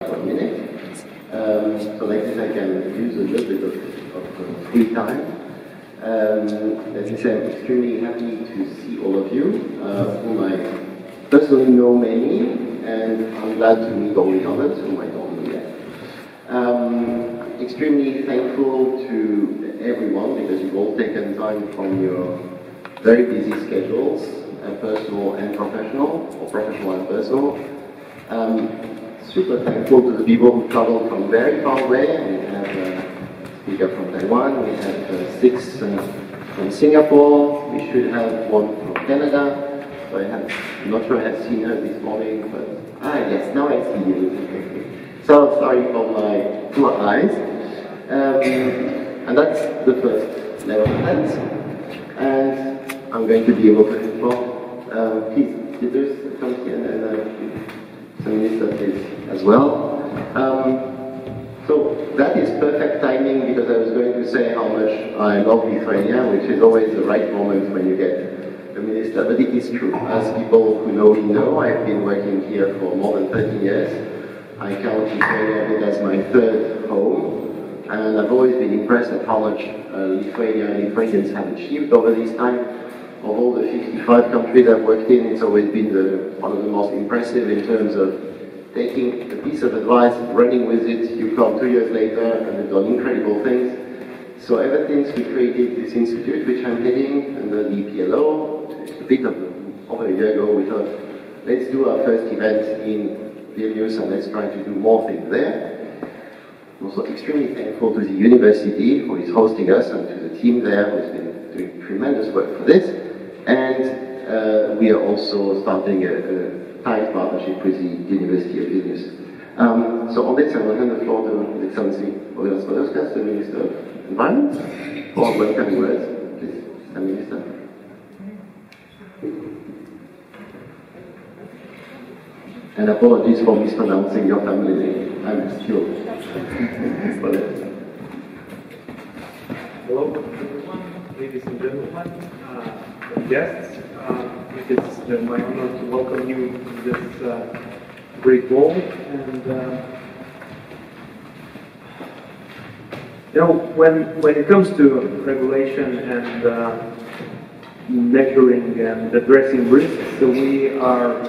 1 minute. So like this I can use a little bit of free time. As I said, I'm extremely happy to see all of you, whom I personally know many, and I'm glad to meet all the others whom I don't know yet. Extremely thankful to everyone because you've all taken time from your very busy schedules, personal and professional, or professional and personal. Super thankful to the people who traveled from very far away. We have a speaker from Taiwan, we have 6 from Singapore, we should have 1 from Canada. So I'm not sure I have seen her this morning, but yes, now I see you. So sorry for my poor eyes. And that's the first level of defense. And I'm going to be able to inform. Please, leaders, come here and some minister please as well. So that is perfect timing because I was going to say how much I love Lithuania, which is always the right moment when you get a minister. But it is true. As people who know me know, I've been working here for more than 30 years. I count Lithuania as my 3rd home. And I've always been impressed at how much Lithuania and Lithuanians have achieved over this time. Of all the 55 countries I've worked in, it's always been one of the most impressive in terms of taking a piece of advice, running with it. You come 2 years later and they've done incredible things. So ever since we created this institute, which I'm heading under the PLO, a bit of over a year ago, we thought, let's do our first event in Vilnius and let's try to do more things there. I'm also extremely thankful to the university who is hosting us and to the team there who's been doing tremendous work for this. And we are also starting a tight partnership with the University of Vilnius. So on this, I will hand the floor to His Excellency Organisers, the Minister of Environment, for welcoming words. Please, Mr. Minister. And apologies for mispronouncing your family name. I'm still. Hello, everyone, ladies and gentlemen, guests. It is my honor to welcome you to this great role. And you know, when it comes to regulation and measuring and addressing risks, so we are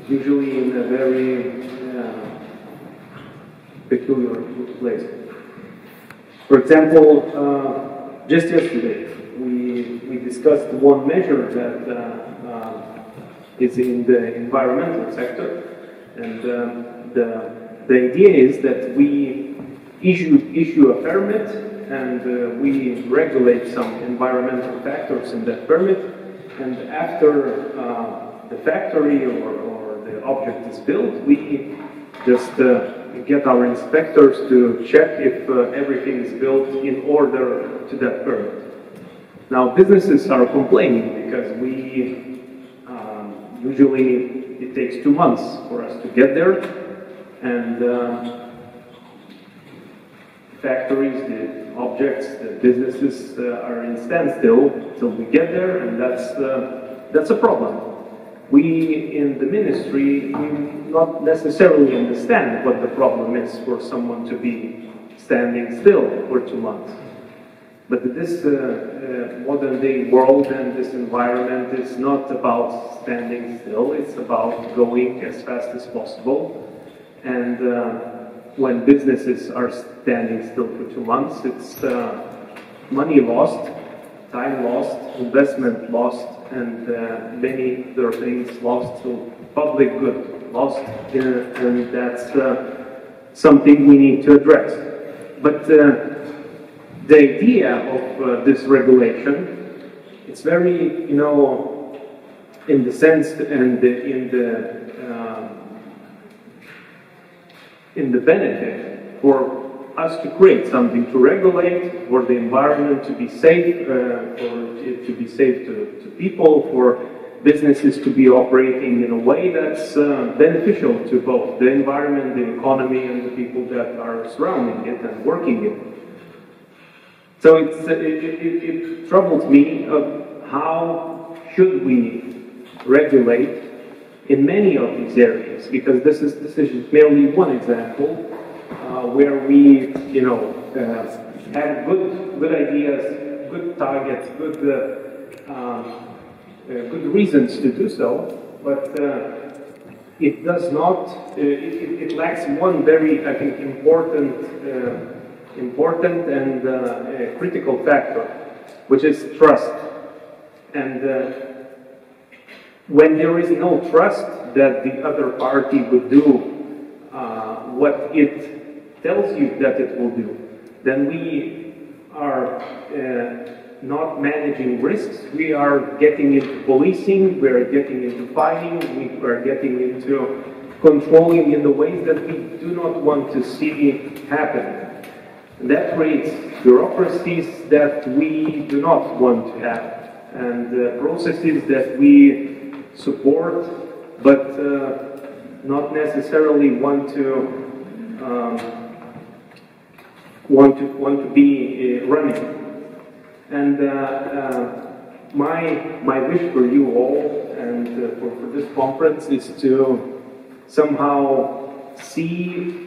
usually in a very peculiar place. For example, just yesterday, we discussed one measure that is in the environmental sector, and the idea is that we issue a permit and we regulate some environmental factors in that permit, and after the factory or the object is built, we just get our inspectors to check if everything is built in order to that permit. Now, businesses are complaining because usually it takes 2 months for us to get there, and factories, the objects, the businesses are in standstill till we get there, and that's a problem. We in the ministry not necessarily understand what the problem is for someone to be standing still for 2 months. But this modern day world and this environment is not about standing still, it's about going as fast as possible. And when businesses are standing still for 2 months, it's money lost, time lost, investment lost, and many other things lost, so public good lost, and that's something we need to address. But the idea of this regulation, it's very, you know, in the sense and in the benefit for us to create something to regulate, for the environment to be safe, for it to be safe to people, for businesses to be operating in a way that's beneficial to both the environment, the economy, and the people that are surrounding it and working in it. So it troubles me of how should we regulate in many of these areas, because this is merely one example where we, have good ideas, good targets, good reasons to do so, but it does not. It lacks one very, I think, important and critical factor, which is trust. And when there is no trust that the other party would do what it tells you that it will do, then we are not managing risks. We are getting into policing, we are getting into fighting, we are getting into controlling in the ways that we do not want to see happen. And that creates bureaucracies that we do not want to have, and processes that we support, but not necessarily want to be running. And my wish for you all and for this conference is to somehow see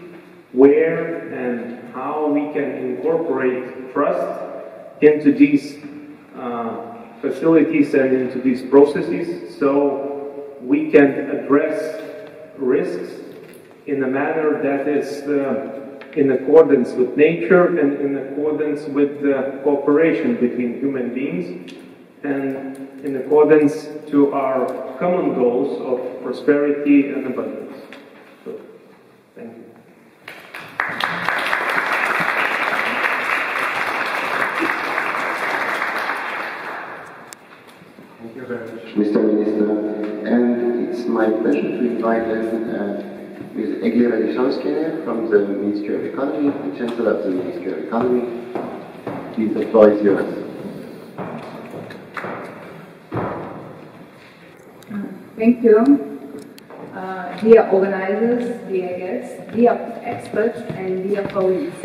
where and how we can incorporate trust into these facilities and into these processes, so we can address risks in a manner that is in accordance with nature and in accordance with cooperation between human beings, and in accordance to our common goals of prosperity and abundance. So, thank you. Thank you very much, Mr. Minister. And it's my pleasure to invite Ms. Eglira Liszowskiene from the Ministry of Economy, the Chancellor of the Ministry of Economy. Please, the floor is yours. Thank you. Dear organizers, dear guests, dear experts, and dear colleagues.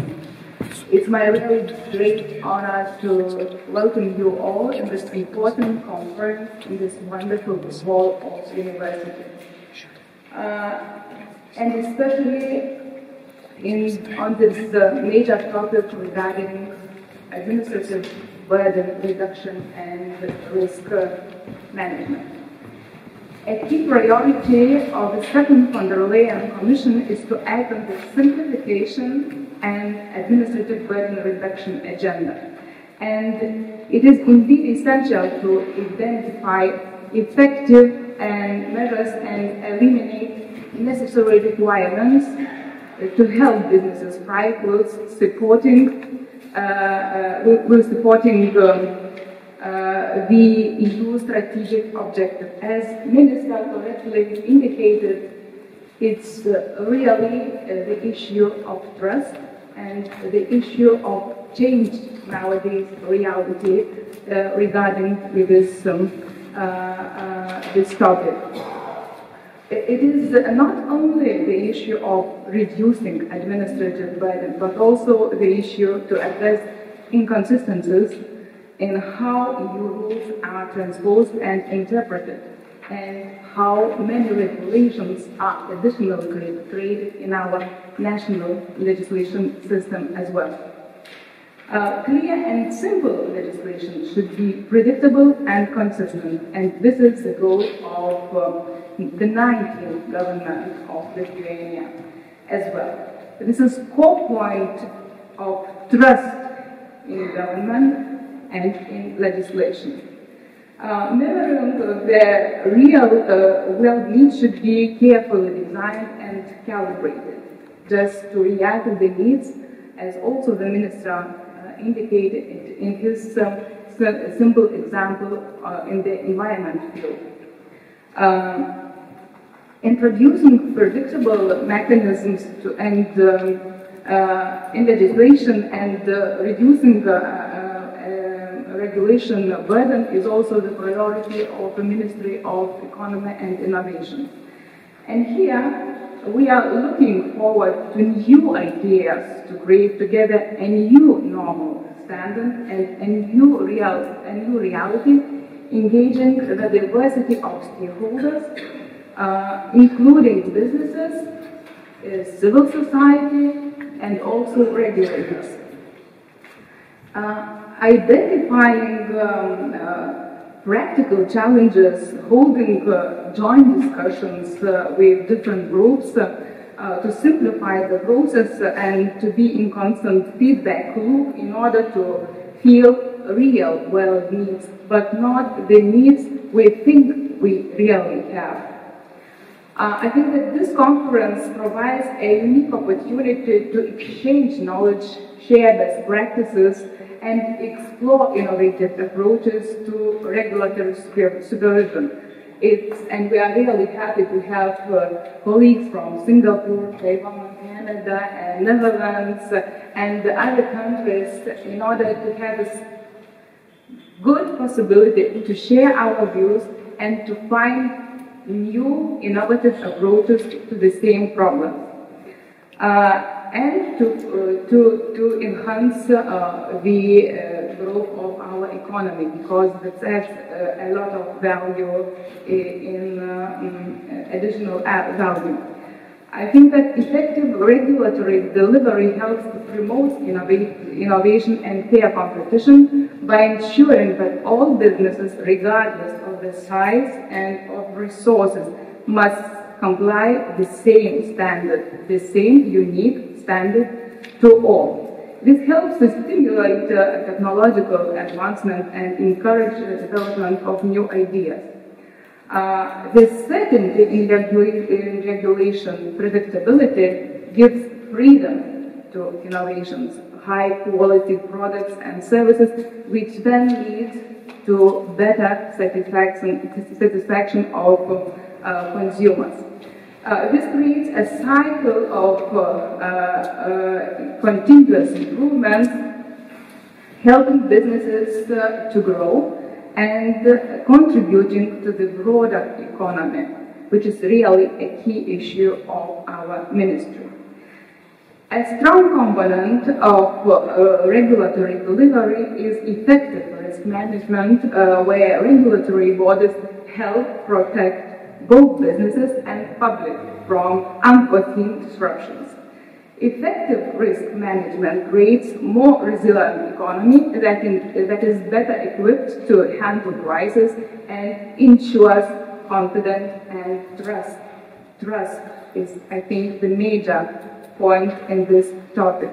It's my really great honor to welcome you all in this important conference in this wonderful hall of the university. And especially on this major topic regarding administrative burden reduction and risk management. A key priority of the second von der Leyen Commission is to act on the simplification and administrative burden reduction agenda. And it is indeed essential to identify effective measures and eliminate necessary requirements to help businesses thrive with supporting the EU strategic objective. As Minister correctly indicated, it's really the issue of trust and the issue of change nowadays reality regarding this topic. It is not only the issue of reducing administrative burden, but also the issue to address inconsistencies in how EU rules are transposed and interpreted, and how many regulations are additionally created in our national legislation system as well. Clear and simple legislation should be predictable and consistent, and this is the goal of the 19th government of Lithuania as well. This is core point of trust in government and in legislation. Mirroring the real well-being should be carefully designed and calibrated, just to react to the needs, as also the Minister indicated in his simple example in the environment field. Introducing predictable mechanisms to end in legislation and reducing regulation burden is also the priority of the Ministry of Economy and Innovation. And here we are looking forward to new ideas to create together a new normal standard and a new reality, engaging the diversity of stakeholders including businesses, civil society, and also regulators. Identifying practical challenges, holding joint discussions with different groups to simplify the process and to be in constant feedback loop in order to feel real world needs, but not the needs we think we really have. I think that this conference provides a unique opportunity to exchange knowledge, share best practices, and explore innovative approaches to regulatory supervision. And we are really happy to have colleagues from Singapore, Taiwan, Canada, and Netherlands, and other countries in order to have this good possibility to share our views and to find new innovative approaches to the same problem. And to enhance the growth of our economy, because that adds a lot of value in additional value. I think that effective regulatory delivery helps to promote innovation and fair competition by ensuring that all businesses, regardless of the size and of resources, must comply the same standard, the same unique standard to all. This helps to stimulate technological advancement and encourage the development of new ideas. The certainty in regulation predictability gives freedom to innovations, high quality products and services, which then lead to better satisfaction of consumers. This creates a cycle of continuous improvement, helping businesses to grow and contributing to the broader economy, which is really a key issue of our ministry. A strong component of regulatory delivery is effective risk management, where regulatory bodies help protect both businesses and public from unforeseen disruptions. Effective risk management creates more resilient economy that is better equipped to handle crises and ensures confidence and trust. Trust is, I think, the major point in this topic.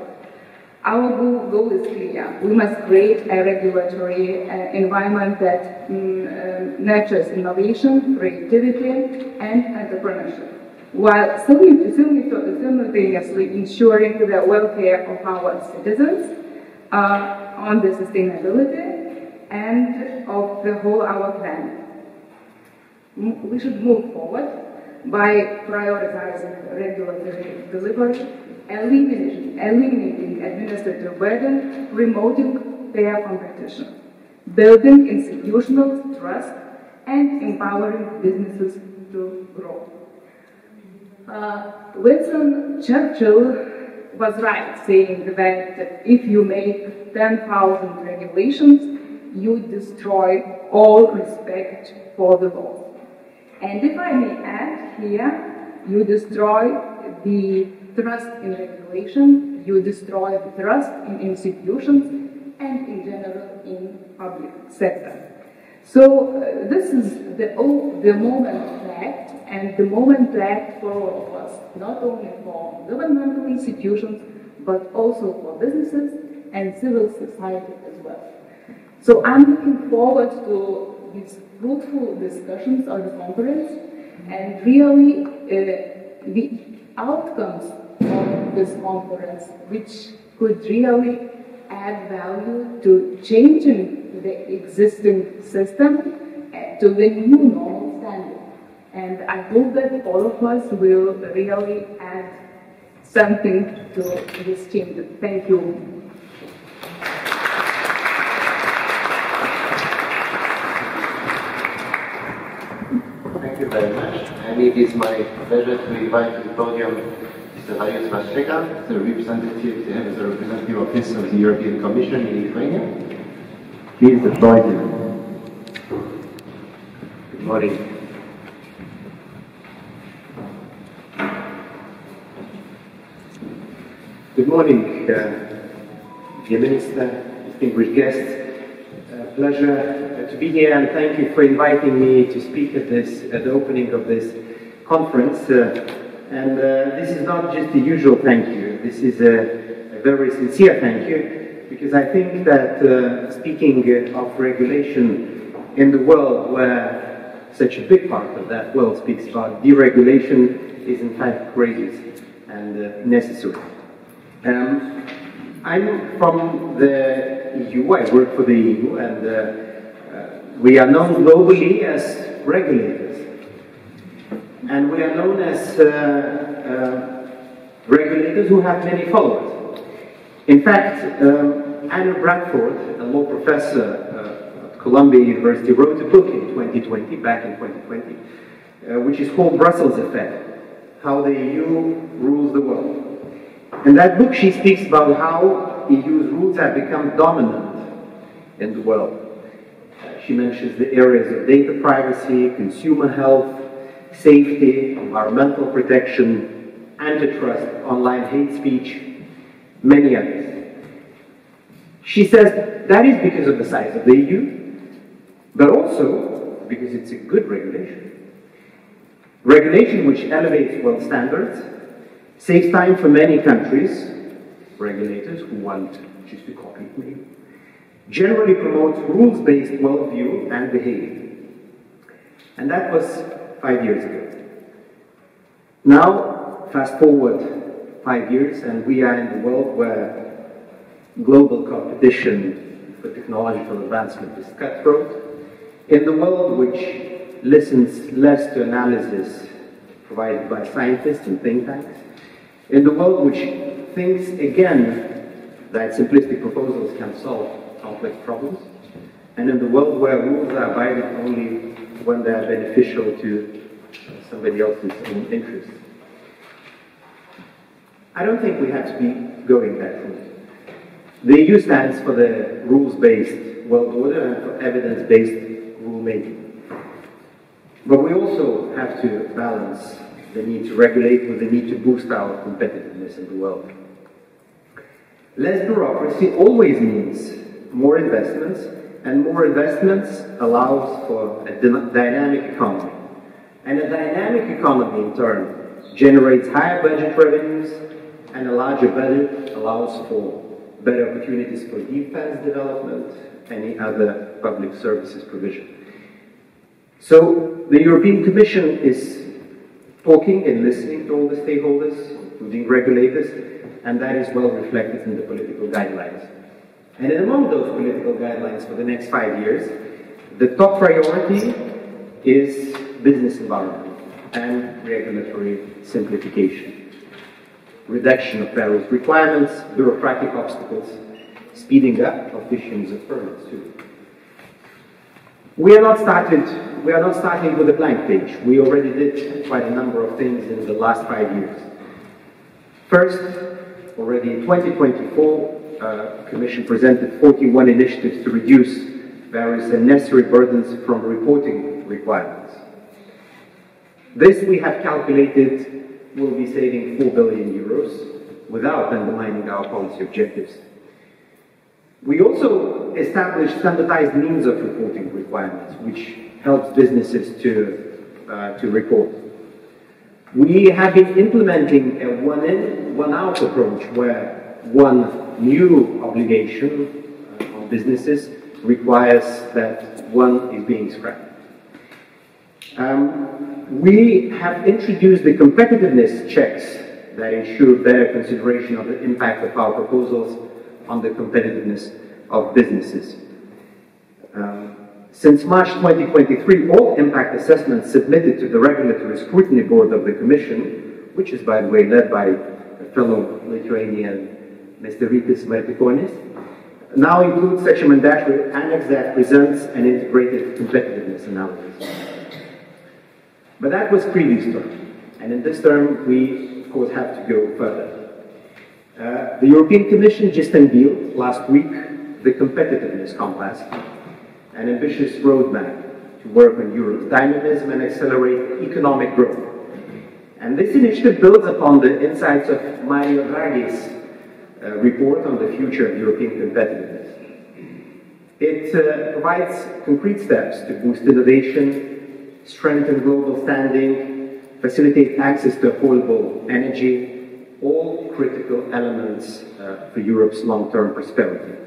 Our goal is clear. We must create a regulatory environment that nurtures innovation, creativity, and entrepreneurship, while simultaneously ensuring the welfare of our citizens, on the sustainability, and of the whole our planet. We should move forward by prioritizing regulatory delivery, eliminating administrative burden, promoting fair competition, building institutional trust, and empowering businesses to grow. Winston Churchill was right saying that if you make 10,000 regulations, you destroy all respect for the law. And if I may add here, you destroy the trust in regulation, you destroy the trust in institutions, and in general in public sector. So this is the moment to act, and the moment to act for all of us, not only for governmental institutions, but also for businesses and civil society as well. So I'm looking forward to these fruitful discussions on the conference, and really the outcomes of this conference, which could really add value to changing the existing system to the new normal standard. And I hope that all of us will really add something to this change. Thank you. Thank you very much. And it is my pleasure to invite to the podium Mr. Vilnius, the representative office of the European Commission in Lithuania. Please, the floor is yours. Good morning. Good morning, dear Minister, distinguished guests. Pleasure to be here, and thank you for inviting me to speak at the opening of this conference. This is not just the usual thank you. This is a very sincere thank you, because I think that speaking of regulation in the world where such a big part of that world speaks about deregulation is in fact courageous and necessary. I'm from the EU, I work for the EU, and we are known globally as regulators. And we are known as regulators who have many followers. In fact, Anna Bradford, a law professor at Columbia University, wrote a book in 2020, back in 2020, which is called Brussels Effect, How the EU Rules the World. In that book, she speaks about how EU's rules have become dominant in the world. She mentions the areas of data privacy, consumer health, safety, environmental protection, antitrust, online hate speech, many others. She says that is because of the size of the EU, but also because it's a good regulation. Regulation which elevates world standards, saves time for many countries, regulators who want just to copy me, generally promotes rules-based worldview and behavior. And that was 5 years ago. Now, fast forward 5 years, and we are in the world where global competition for technological advancement is cutthroat, in the world which listens less to analysis provided by scientists and think tanks, in the world which thinks again that simplistic proposals can solve complex problems, and in the world where rules are abided only when they are beneficial to somebody else's own interests. I don't think we have to be going that route. The EU stands for the rules-based world order and for evidence-based rulemaking. But we also have to balance the need to regulate with the need to boost our competitiveness in the world. Less bureaucracy always means more investments, and more investments allows for a dynamic economy. And a dynamic economy, in turn, generates higher budget revenues, and a larger budget allows for better opportunities for defense development, any other public services provision. So the European Commission is talking and listening to all the stakeholders, including regulators, and that is well reflected in the political guidelines. And among those political guidelines for the next 5 years, the top priority is business environment and regulatory simplification. Reduction of various requirements, bureaucratic obstacles, speeding up of issuance of permits too. We are not starting with a blank page. We already did quite a number of things in the last 5 years. First, already in 2024, the Commission presented 41 initiatives to reduce various unnecessary burdens from reporting requirements. This, we have calculated, will be saving 4 billion euros without undermining our policy objectives. We also established standardized means of reporting requirements, which helps businesses to report. We have been implementing a one-in, one-out approach where one new obligation on businesses requires that one is being scrapped. We have introduced the competitiveness checks that ensure better consideration of the impact of our proposals on the competitiveness of businesses. Since March 2023, all impact assessments submitted to the Regulatory Scrutiny Board of the Commission, which is, by the way, led by a fellow Lithuanian, Mr. Rytis Martikonis, now include such a mandatory annex that presents an integrated competitiveness analysis. But that was previous term, and in this term we, of course, have to go further. The European Commission just unveiled last week the Competitiveness Compass, an ambitious roadmap to work on Europe's dynamism and accelerate economic growth. And this initiative builds upon the insights of Mario Draghi's report on the future of European competitiveness. It provides concrete steps to boost innovation, strengthen global standing, facilitate access to affordable energy, all critical elements for Europe's long-term prosperity.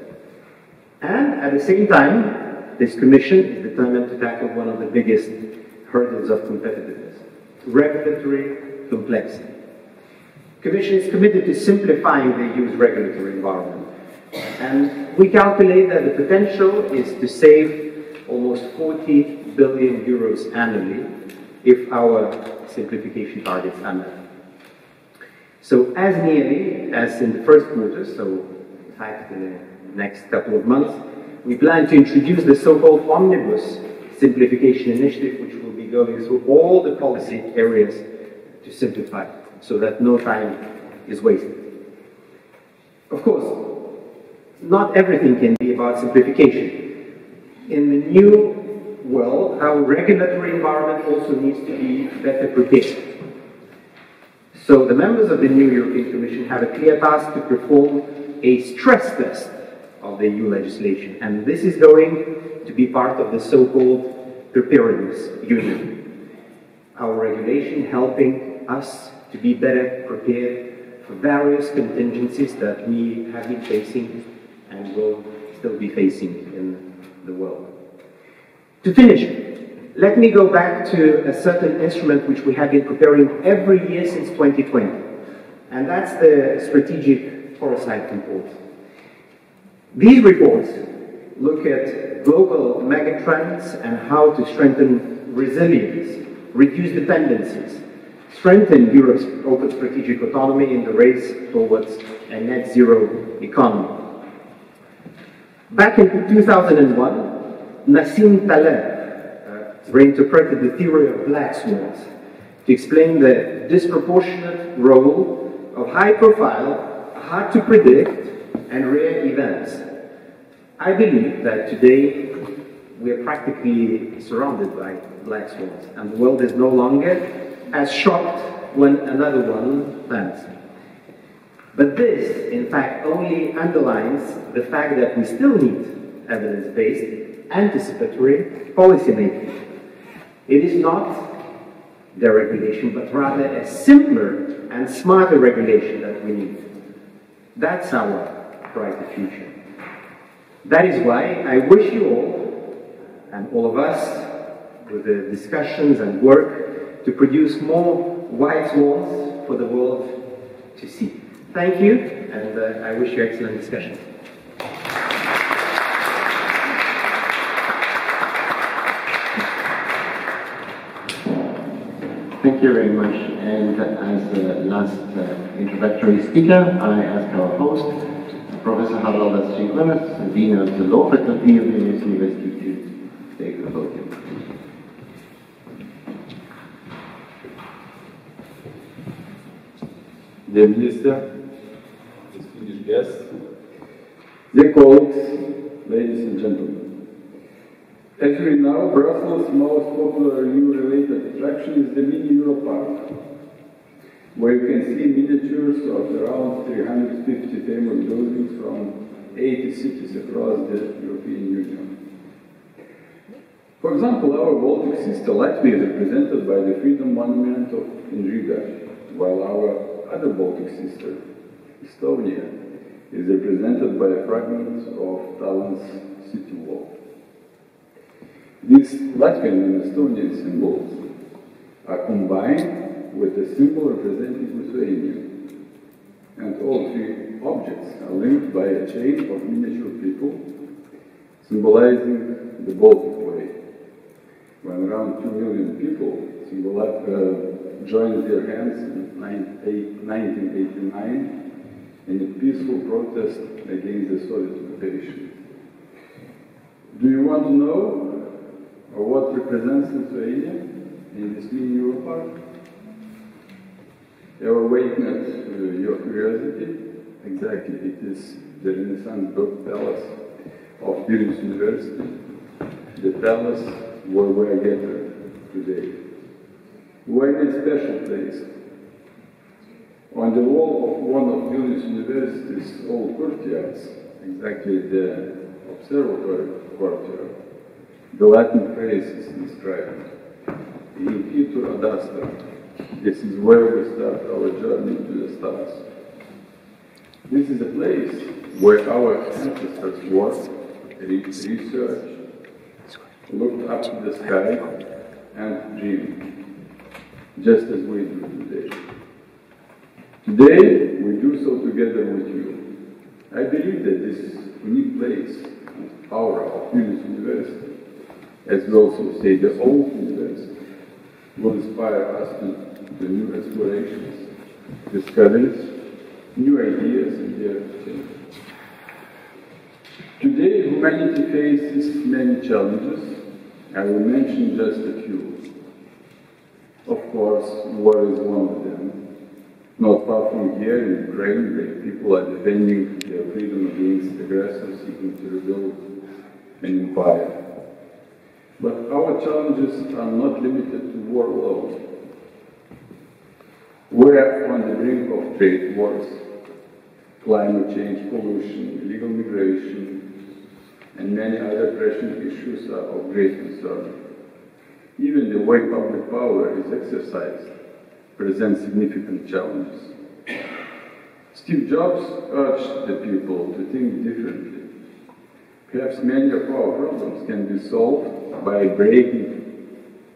And at the same time, this Commission is determined to tackle one of the biggest hurdles of competitiveness: regulatory complexity. The Commission is committed to simplifying the EU's regulatory environment, and we calculate that the potential is to save almost 40 billion euros annually if our simplification targets are met. So as nearly as in the first quarter, so in fact in the next couple of months, we plan to introduce the so-called Omnibus Simplification Initiative, which will be going through all the policy areas to simplify, so that no time is wasted. Of course, not everything can be about simplification. In the new world, our regulatory environment also needs to be better prepared. So the members of the new European Commission have a clear task to perform a stress test of the EU legislation, and this is going to be part of the so-called Preparedness Union. Our regulation helping us to be better prepared for various contingencies that we have been facing and will still be facing in the world. To finish, let me go back to a certain instrument which we have been preparing every year since 2020, and that's the Strategic Foresight Report. These reports look at global megatrends and how to strengthen resilience, reduce dependencies, strengthen Europe's open strategic autonomy in the race towards a net zero economy. Back in 2001, Nassim Taleb reinterpreted the theory of black swans to explain the disproportionate role of high-profile, hard-to-predict, and rare events. I believe that today we are practically surrounded by black swans, and the world is no longer as shocked when another one lands. But this, in fact, only underlines the fact that we still need evidence-based, anticipatory policymaking. It is not deregulation, but rather a simpler and smarter regulation that we need. That's our brighter future. That is why I wish you all, and all of us, with the discussions and work, to produce more white swans for the world to see. Thank you, and I wish you excellent discussion. Thank you very much. And as the last introductory speaker, I ask our host, Professor Haraldas Žinkūnas, Dean of the Law Faculty of Vilnius University, to take the podium. Dear Minister, distinguished guests, dear colleagues, ladies and gentlemen. As we know, Brussels' most popular EU-related attraction is the Mini Euro Park, where you can see miniatures of around 350 famous buildings from 80 cities across the European Union. For example, our Baltic sister Latvia is represented by the Freedom Monument in Riga, while our other Baltic sister, Estonia, is represented by a fragment of Tallinn's city wall. These Latvian and Estonian symbols are combined with a symbol representing Lithuania, and all three objects are linked by a chain of miniature people, symbolizing the Baltic Way, when around 2 million people joined their hands in 1989 in a peaceful protest against the Soviet occupation. Do you want to know what represents Lithuania in this mini Euro Park? You are awakened your curiosity. Exactly, it is the Renaissance palace of Vilnius University, the palace where we are gathered today. We're in a special place. On the wall of one of Vilnius University's old courtyards, exactly the observatory courtyard, the Latin phrase is inscribed, in Itur ad astra. This is where we start our journey to the stars. This is a place where our ancestors worked, researched, looked up to the sky, and dreamed, just as we do today. Today, we do so together with you. I believe that this unique place and aura of Vilnius University, as we also say the old university, will inspire us to new explorations, discoveries, new ideas, and dare change. Today, humanity faces many challenges. I will mention just a few. Of course, war is one of them. Not far from here in Ukraine, the people are defending their freedom against aggressors seeking to rebuild an empire. But our challenges are not limited to war alone. We're on the brink of trade wars, climate change, pollution, illegal migration, and many other pressing issues are of great concern. Even the way public power is exercised presents significant challenges. Steve Jobs urged the people to think differently. Perhaps many of our problems can be solved by breaking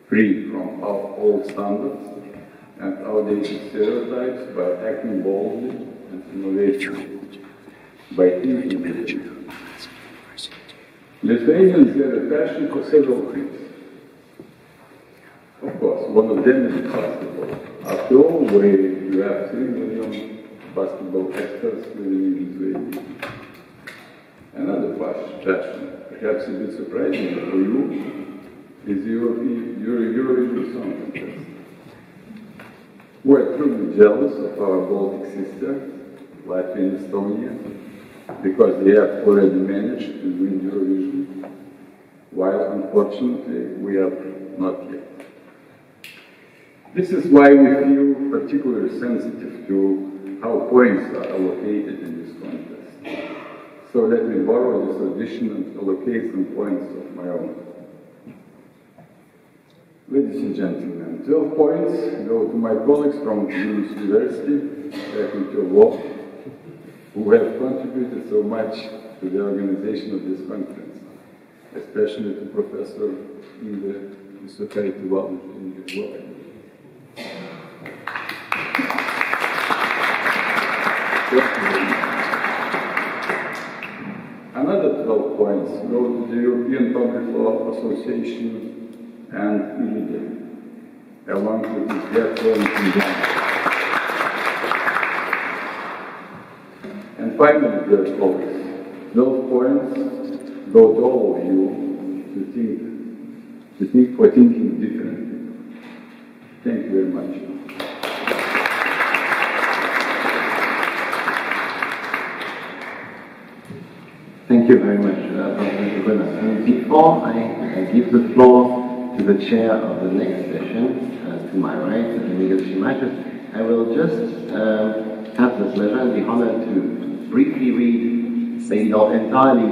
free from our old standards and outdated stereotypes, by acting boldly and innovatively, by thinking differently. Lithuanians have a passion for several things. Of course, one of them is basketball. After all, we have 3 million basketball experts living in Lithuania. Another passion, perhaps a bit surprising for you, is Eurovision Song Contest. We're truly jealous of our Baltic sisters, Latvia and Estonia, because they have already managed to win Eurovision, while unfortunately we have not yet. This is why we feel particularly sensitive to how points are allocated in this contest. So let me borrow this audition and allocate some points of my own. Ladies and gentlemen, 12 points go to my colleagues from Vilnius University, Faculty of Law, who have contributed so much to the organization of this conference, especially to Professor in the Society of Law. Another 12 points go to the European Public Law Association and IRIDE, along with its platform in Denmark. And finally, dear colleagues, 12 points go to all of you to think for thinking differently. Thank you very much. Thank you very much, Professor Vilnius. And before I give the floor to the chair of the next session, to my right, I will just have the pleasure and the honor to briefly read, maybe not entirely,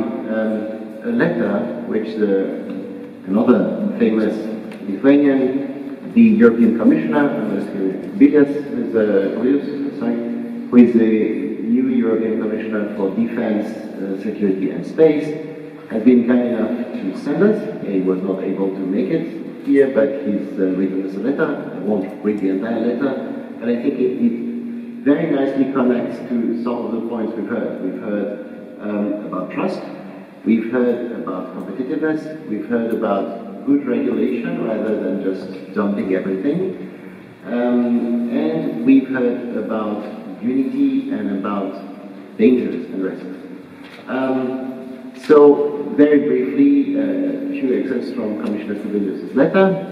a letter which another famous Lithuanian, the European Commissioner, Mr. Vilnius, who is the new European Commissioner for Defense, Security and Space, has been kind enough to send us. He was not able to make it here, but he's written us a letter. I won't read the entire letter, but I think it very nicely connects to some of the points we've heard. We've heard about trust, we've heard about competitiveness, we've heard about good regulation rather than just dumping everything, and we've heard about unity and about dangers and risks. So, very briefly, a few excerpts from Commissioner Vilnius' letter.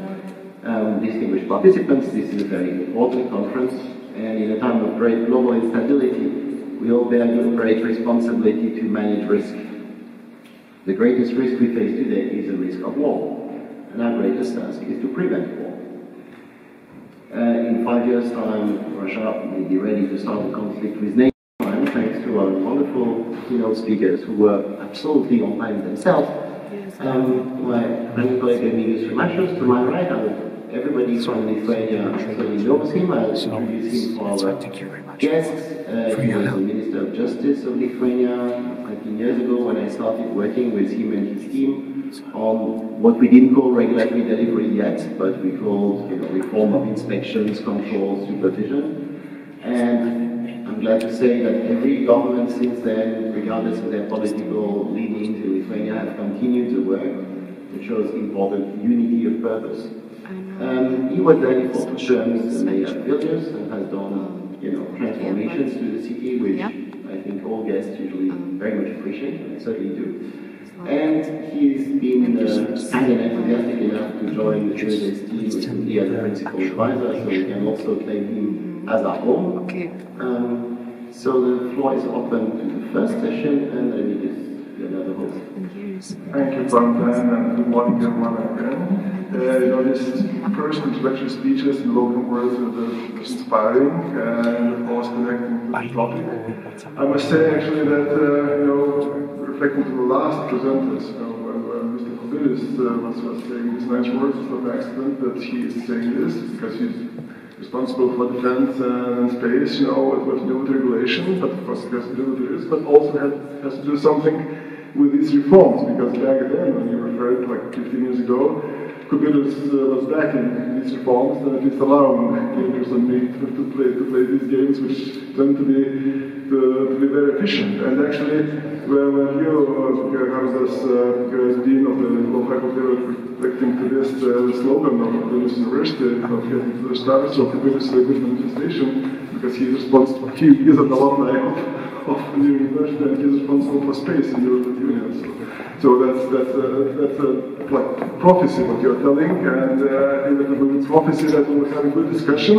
Distinguished participants, this is a very important conference, and in a time of great global instability, we all bear great responsibility to manage risk. The greatest risk we face today is the risk of war, and our greatest task is to prevent war. In 5 years' time, Russia may be ready to start a conflict with NATO, thanks to our wonderful keynote speakers who were absolutely on time themselves. My friend colleague Vilnius to my right, everybody from Lithuania certainly knows him. I'll introduce him for our guests. He was the Minister of Justice of Lithuania 19 years ago when I started working with him and his team on what we didn't call regulatory delivery yet, but we called reform of inspections, control, supervision. And I'm glad to say that every government since then, regardless of their political leanings in Lithuania, has continued the work, which shows important unity of purpose. He was there for 2 terms as mayor of Vilnius and has done transformations to the city, which I think all guests usually very much appreciate, and I certainly do. And he's been kind and enthusiastic enough to join the Vilnius team recently as a principal advisor, so we can also claim him as our own. So the floor is open to the first session, and let me just be another host. Thank you, Valentine, and good morning, everyone, again. These first introductory speeches and welcome words were inspiring and, of course, connecting to the topic. I must say, actually, that, reflecting to the last presenters, when Mr. Kubilis was saying these nice words, it's not an accident that he is saying this, because he's responsible for defense and space, what to do with regulation, but of course it has to do with this, but also has to do something with these reforms, because back then, when you referred like 15 years ago, Kubilis was backing these reforms and at least allowing gamers and me to play these games, which tend to be very efficient. And actually, when you as Dean of the Law Faculty, were reflecting to this slogan of Vilnius University of getting to the stars, so Kubilis is a good manifestation because he is an alumni of the university and he's responsible for space in the European Union. So that's like prophecy what you're telling, and I think that with prophecy that we'll have a good discussion.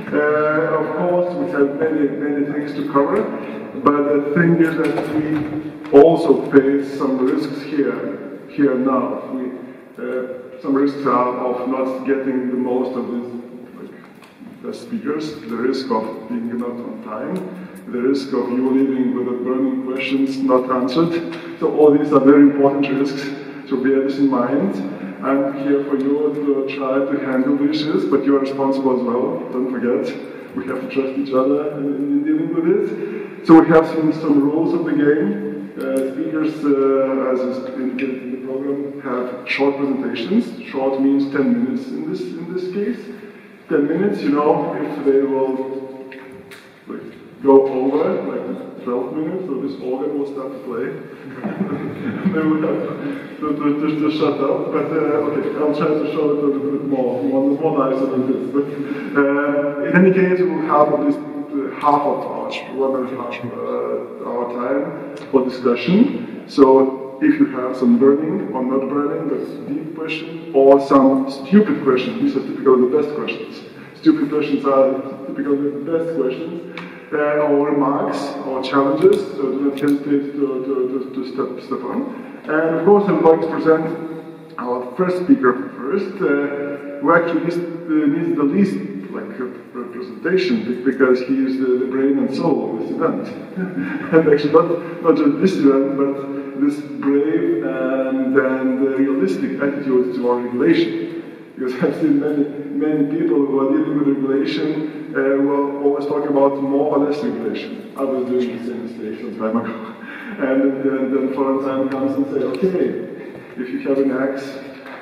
Of course, we have many things to cover, but the thing is that we also face some risks here now. Some risks are of not getting the most of these speakers, the risk of being not on time, the risk of you leaving with the burning questions not answered. So all these are very important risks, so bear this in mind. I'm here for you to try to handle the issues, but you're responsible as well, don't forget. We have to trust each other in dealing with it. So we have some rules of the game. Speakers, as is indicated in the program, have short presentations. Short means 10 minutes in this case. 10 minutes, if they will go over, like 12 minutes, so this organ will start to play. They will have to shut up, but okay, I'll try to show it a little bit more nicer than this. But in any case, we will have at least half of our, 1.5 hour time for discussion. So if you have some burning or not burning, that's a deep question, or some stupid questions, these are typically the best questions. Stupid questions are typically the best questions. Or remarks or challenges, so do not hesitate to step on. And of course, I'm going to present our first speaker first, who actually needs the least representation because he is the brain and soul of this event. And actually, not just this event, but this brave and realistic attitude to our regulation. Because I've seen many people who are dealing with regulation who are always talking about more or less regulation. I was doing the same mistake some time ago. And then foreign time comes and say, okay, if you have an axe,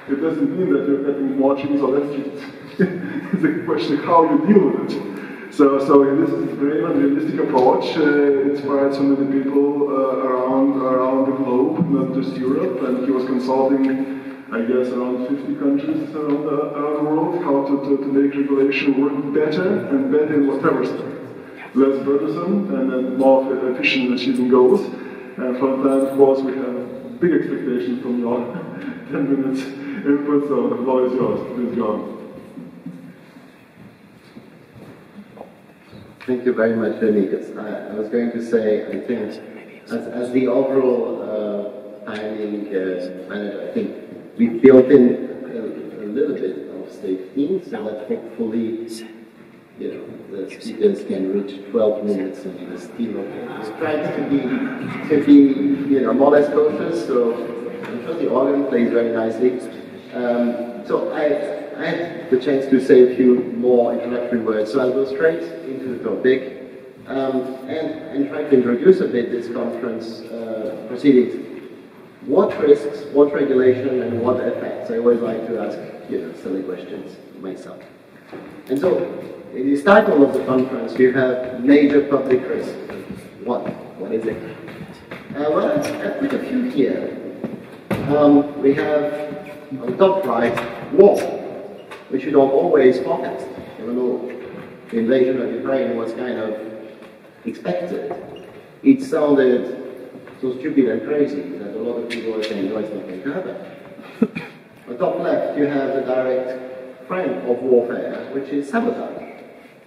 it doesn't mean that you're cutting more trees or less trees. It's a question of how you deal with it. So this is a brave and realistic approach. Inspired so many people around the globe, not just Europe, and he was consulting I guess around 50 countries around the world, how to make regulation work better and better in whatever step. Less burdensome and then more efficient in achieving goals. And for that, of course, we have big expectations from your 10 minutes input, so the floor is yours. Please go on. Thank you very much, Vilnius. I was going to say, I think, as the overall planning manager, I think we've built in a little bit of safety, so that hopefully you know, the speakers can reach 12 minutes and the still okay. Just trying to be, you know, more or less cautious, so I'm sure the organ plays very nicely. So I had the chance to say a few more introductory words, so I'll go straight into the topic and try to introduce a bit this conference proceedings. What risks, what regulation, and what effects? I always like to ask, you know, silly questions myself. And so, in the title of the conference, you have major public risk. What is it? Well, I've put a few here. We have, on the top right, war, which you don't always forecast. Even though the invasion of Ukraine was kind of expected, it sounded so stupid and crazy that a lot of people are saying, no, it's not going to happen. On the top left, you have the direct friend of warfare, which is sabotage.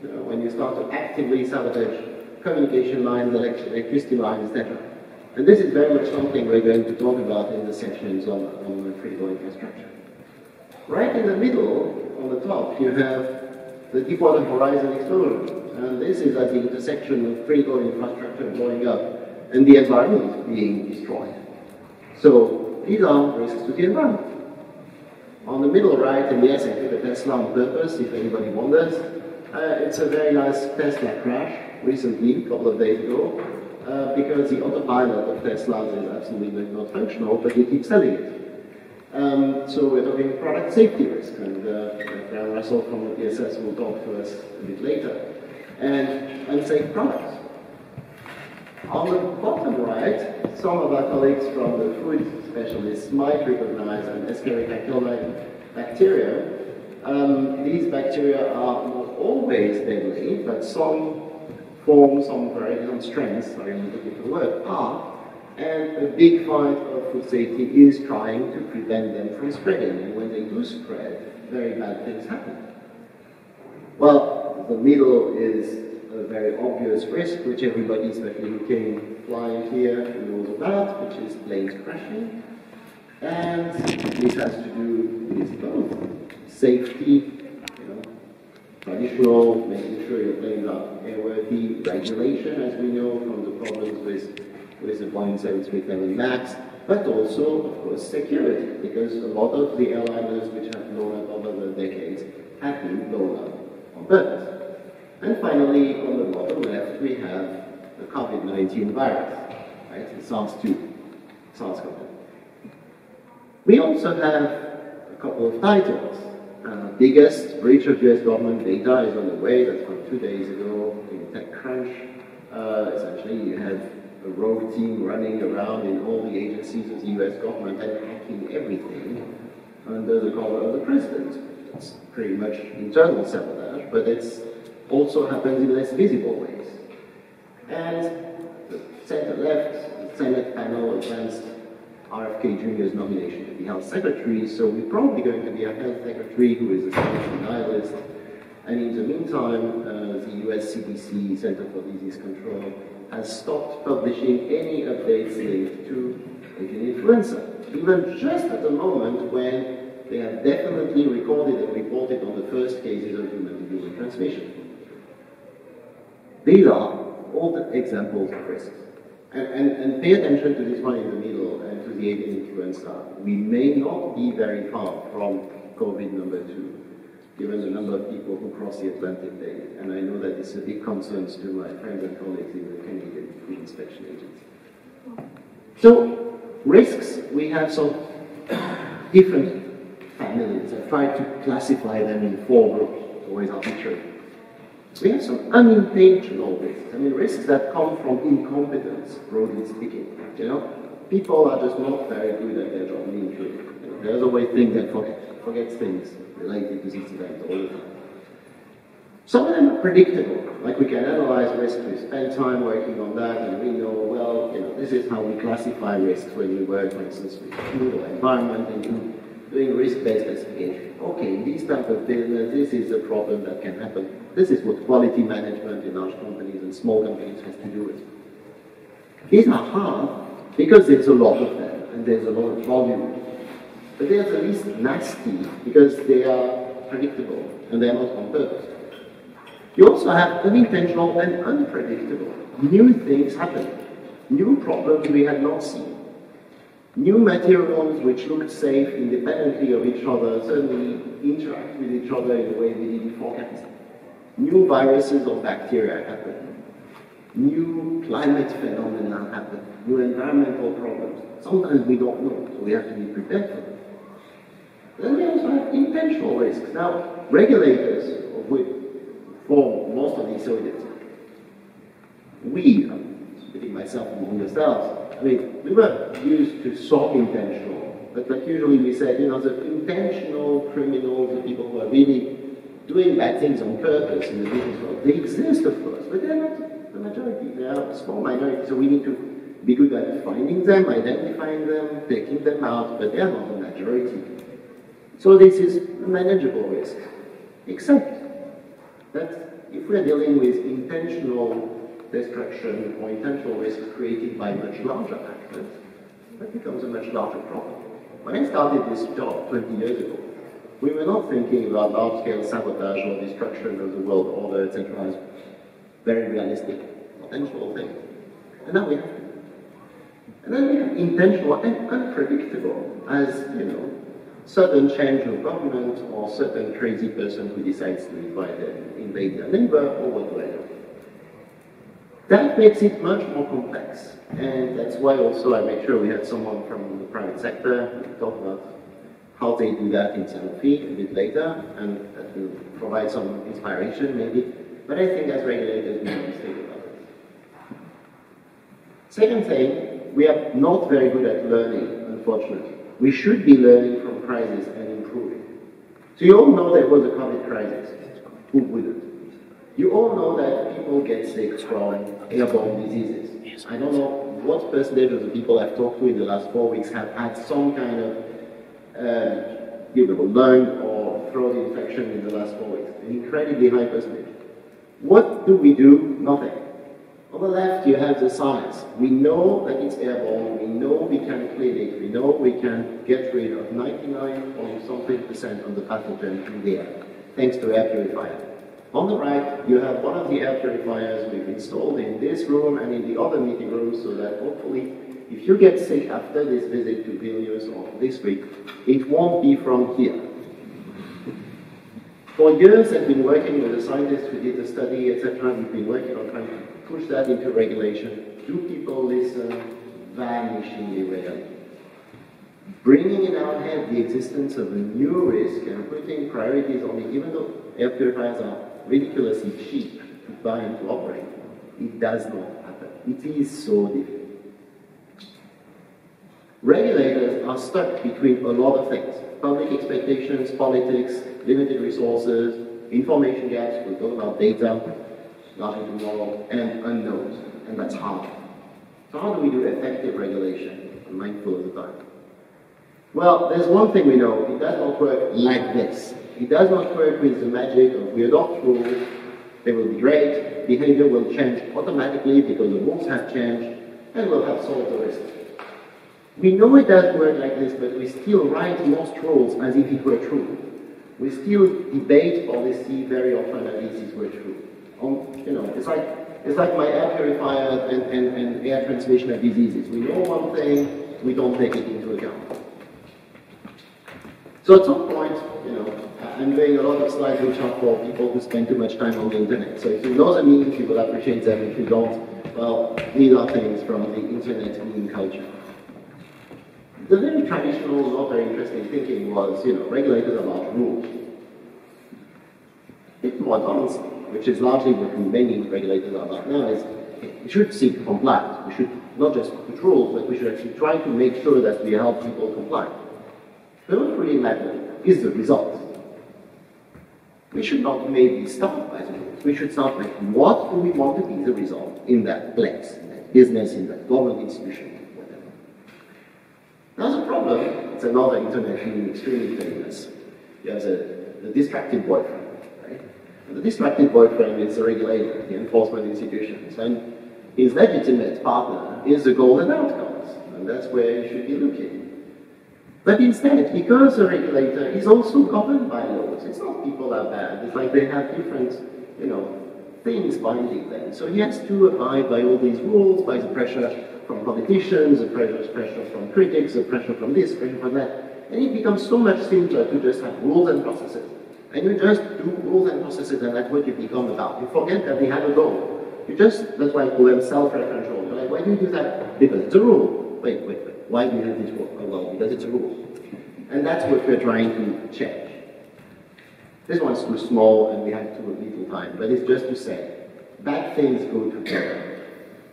You know, when you start to actively sabotage communication lines, electricity lines, etc. And this is very much something we're going to talk about in the sessions on critical infrastructure. Right in the middle, on the top, you have the Deepwater Horizon explosion. And this is at the intersection of critical infrastructure blowing up and the environment being destroyed. So these are risks to the environment. On the middle right, and yes, I took a Tesla on purpose, if anybody wonders, it's a very nice Tesla crash recently, a couple of days ago, because the autopilot of Teslas is absolutely not functional, but they keep selling it. So we're talking product safety risk, and Karen Russell from the PSS will talk to us a bit later. And unsafe products. On the bottom right, some of our colleagues from the food specialists might recognize an Escherichia coli bacteria. These bacteria are not always deadly, but some forms, some strains, sorry, I'm looking for the word, are. And a big fight of food safety is trying to prevent them from spreading. And when they do spread, very bad things happen. Well, the middle is a very obvious risk, which everybody, especially who came flying here, knows about, which is planes crashing. And this has to do with both safety, you know, traditional, making sure your planes are airworthy, regulation, as we know from the problems with the Boeing 737 MAX, but also, of course, security, because a lot of the airliners which have blown up over the decades have been blown up on purpose. And finally, on the bottom left, we have the COVID-19 virus, right? The SARS-CoV. We also have a couple of titles. Biggest breach of US government data is on the way. That's from 2 days ago in TechCrunch. Essentially, you have a rogue team running around in all the agencies of the US government and hacking everything under the cover of the president. It's pretty much internal sabotage, but it's also happens in less visible ways. And the center left, the Senate panel advanced RFK Jr.'s nomination to be health secretary, so we're probably going to be a health secretary who is a science nihilist. And in the meantime, the US CDC, Center for Disease Control, has stopped publishing any updates linked to avian influenza, even just at the moment when they have definitely recorded and reported on the first cases of human-to-human transmission. These are all the examples of risks. And pay attention to this one in the middle and to the avian influenza. We may not be very far from COVID number 2, given the number of people who cross the Atlantic daily. And I know that it's a big concern to my friends and colleagues in the Canadian Food Inspection Agency. So, risks, we have some different families. I tried to classify them in 4 groups, always arbitrary. We have some unintentional risks. I mean, risks that come from incompetence, broadly speaking. You know, people are just not very good at their job, being true. You know, there's always things that forgets things related to this event all the time. Some of them are predictable, like we can analyze risk, we spend time working on that, and we know, well, you know, this is how we classify risks when we work, for instance, with food or environment, and doing risk-based classification. Okay, in this type of business, this is a problem that can happen. This is what quality management in large companies and small companies has to do with. These are hard because there's a lot of them and there's a lot of volume. But they're the least nasty because they are predictable and they're not on purpose. You also have unintentional and unpredictable. New things happen. New problems we had not seen. New materials which looked safe independently of each other suddenly interact with each other in a way we didn't forecast. New viruses or bacteria happen. New climate phenomena happen. New environmental problems. Sometimes we don't know, so we have to be prepared for them. Then we also have intentional risks. Now, regulators, for most of these audiences, I'm putting myself among yourselves, I mean, we were used to solve intentional, but like usually we said, the intentional criminals, the people who are really doing bad things on purpose in the business world, they exist, of course, but they're not the majority. They are a small minority, so we need to be good at finding them, identifying them, taking them out, but they are not the majority. So this is a manageable risk, except that if we're dealing with intentional destruction or intentional risks created by much larger actors, that becomes a much larger problem. When I started this job 20 years ago, we were not thinking about large-scale sabotage or destruction of the world order, etc. as very realistic, potential things. And now we have to. And then we have intentional and unpredictable as, sudden change of government or certain crazy person who decides to invade their neighbor or what do I know. That makes it much more complex. And that's why also I made sure we had someone from the private sector who talk about how they do that in Sanofi a bit later, and that will provide some inspiration maybe. But I think as regulators we need to think about it. Second thing, we are not very good at learning, unfortunately. We should be learning from crisis and improving. So you all know there was a COVID crisis. Who wouldn't? You all know that people get sick from airborne diseases. I don't know what percentage of the people I've talked to in the last 4 weeks have had some kind of lung or throat infection in the last 4 weeks. An incredibly high percentage. What do? Nothing. On the left, you have the science. We know that it's airborne. We know we can clean it. We know we can get rid of 99.something% of the pathogen in the air, thanks to air purifier. On the right, you have one of the air purifiers we've installed in this room and in the other meeting rooms, so that hopefully, if you get sick after this visit to Vilnius or this week, it won't be from here. For years, I've been working with the scientists who did the study, etc. We've been working on trying to push that into regulation. Do people listen? Vanishingly rarely. Bringing in our head the existence of a new risk and putting priorities on it, even though air purifiers are ridiculously cheap to buy and to operate, it does not happen. It is so difficult. Regulators are stuck between a lot of things. Public expectations, politics, limited resources, information gaps, we'll talk about data, largely tomorrow, and unknowns, and that's hard. So how do we do effective regulation? I'm mindful of the time. Well, there's one thing we know, it does not work like this. It does not work with the magic of we adopt rules, they will be great, behavior will change automatically because the rules have changed, and we'll have solved the risk. We know it does work like this, but we still write most rules as if it were true. We still debate policy very often as if it were true. It's like my air purifier and air transmission of diseases. We know one thing, we don't take it into account. So at some point, I'm doing a lot of slides which are for people who spend too much time on the internet. So if you know the memes, you will appreciate them. If you don't, well, these are things from the internet meme culture. The very traditional, not very interesting thinking was, regulators about rules. A bit more advanced, which is largely what many regulators are about now, is we should seek compliance. We should not just put rules, but we should actually try to make sure that we help people comply. But what really matters is the result. We should not maybe start by the rules. We should start with what do we want to be the result in that place, in that business, in that government institution, whatever. Now the problem, it's another internet meme extremely famous. You have the distracted boyfriend, right? And the distracted boyfriend is the regulator, the enforcement institutions, and his legitimate partner is the golden outcomes, and that's where you should be looking. But instead, because the regulator is also governed by laws, it's not people are bad, it's like they have different, things binding them. So he has to abide by all these rules, by the pressure from politicians, the pressure from critics, the pressure from this, pressure from that. And it becomes so much simpler to just have rules and processes. And you just do rules and processes, and that's what you become about. You forget that they have a goal. You just, that's why I call them self-referential. You're like, why do you do that? Because it's a rule. Wait. Why do you have this rule? Oh, well, because it's a rule. And that's what we're trying to change. This one's too small and we have too little time, but it's just to say, bad things go together.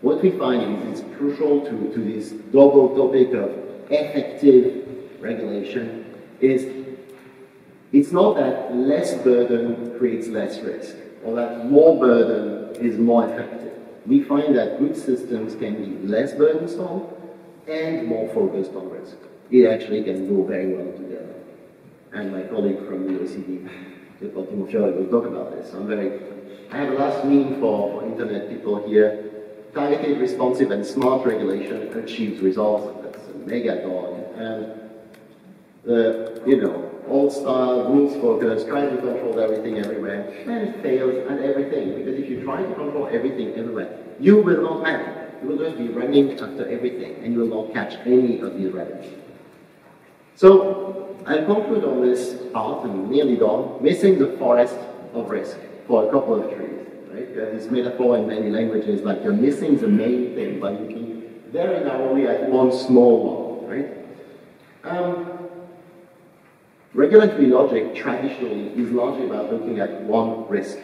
What we find is it's crucial to this global topic of effective regulation is it's not that less burden creates less risk, or that more burden is more effective. We find that good systems can be less burdensome and more focused on risk. It actually can go very well together. And my colleague from the OECD, will talk about this. I have a last meme for internet people here. Targeted, responsive, and smart regulation achieves results. That's a mega dog. And the all-star, rules-focused, trying to control everything everywhere, and it fails at everything. Because if you try to control everything everywhere, you will not manage. You will just be running after everything, and you will not catch any of these rabbits. So, I'll conclude on this part, I'm nearly done, missing the forest of risk for a couple of trees. Right? This metaphor in many languages, like you're missing the main thing by looking very narrowly at one small one. Right? Regulatory logic, traditionally, is largely about looking at one risk.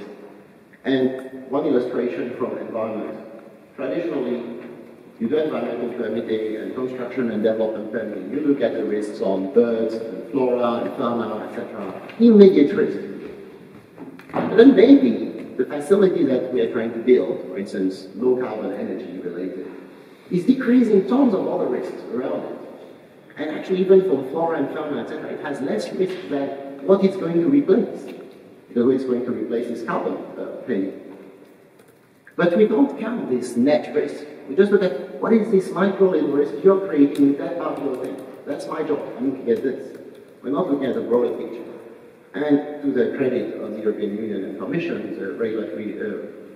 And one illustration from environment. Traditionally, you do environmental permitting and construction and development permitting. You look at the risks on birds, and flora, and fauna, etc. Immediate risk. But then maybe the facility that we are trying to build, for instance, low carbon energy related, is decreasing tons of other risks around it. And actually, even for flora and fauna, etc., it has less risk than what it's going to replace. Because what it's going to replace is carbon trading. But we don't count this net risk. We just look at what is this micro little risk you're creating with that part of your thing. That's my job. I'm looking at this. We're not looking at the broader picture. And to the credit of the European Union and Commission, the regulatory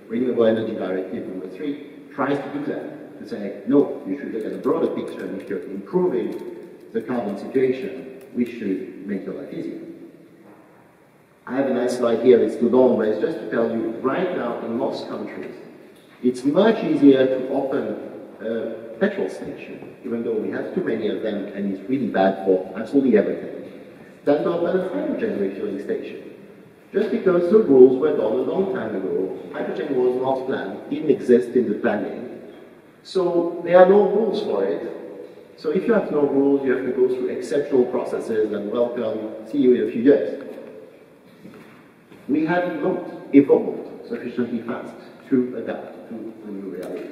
Renewable Energy Directive number 3 tries to do that. To say, no, you should look at the broader picture, and if you're improving the carbon situation, we should make your life easier. I have a nice slide here, it's too long, but it's just to tell you, right now in most countries, it's much easier to open a petrol station, even though we have too many of them and it's really bad for absolutely everything, than to open a hydrogen refueling station. Just because the rules were done a long time ago, hydrogen was not planned, didn't exist in the planning, so there are no rules for it. So if you have no rules, you have to go through exceptional processes and welcome, see you in a few years. We have not evolved sufficiently fast to adapt to the new reality.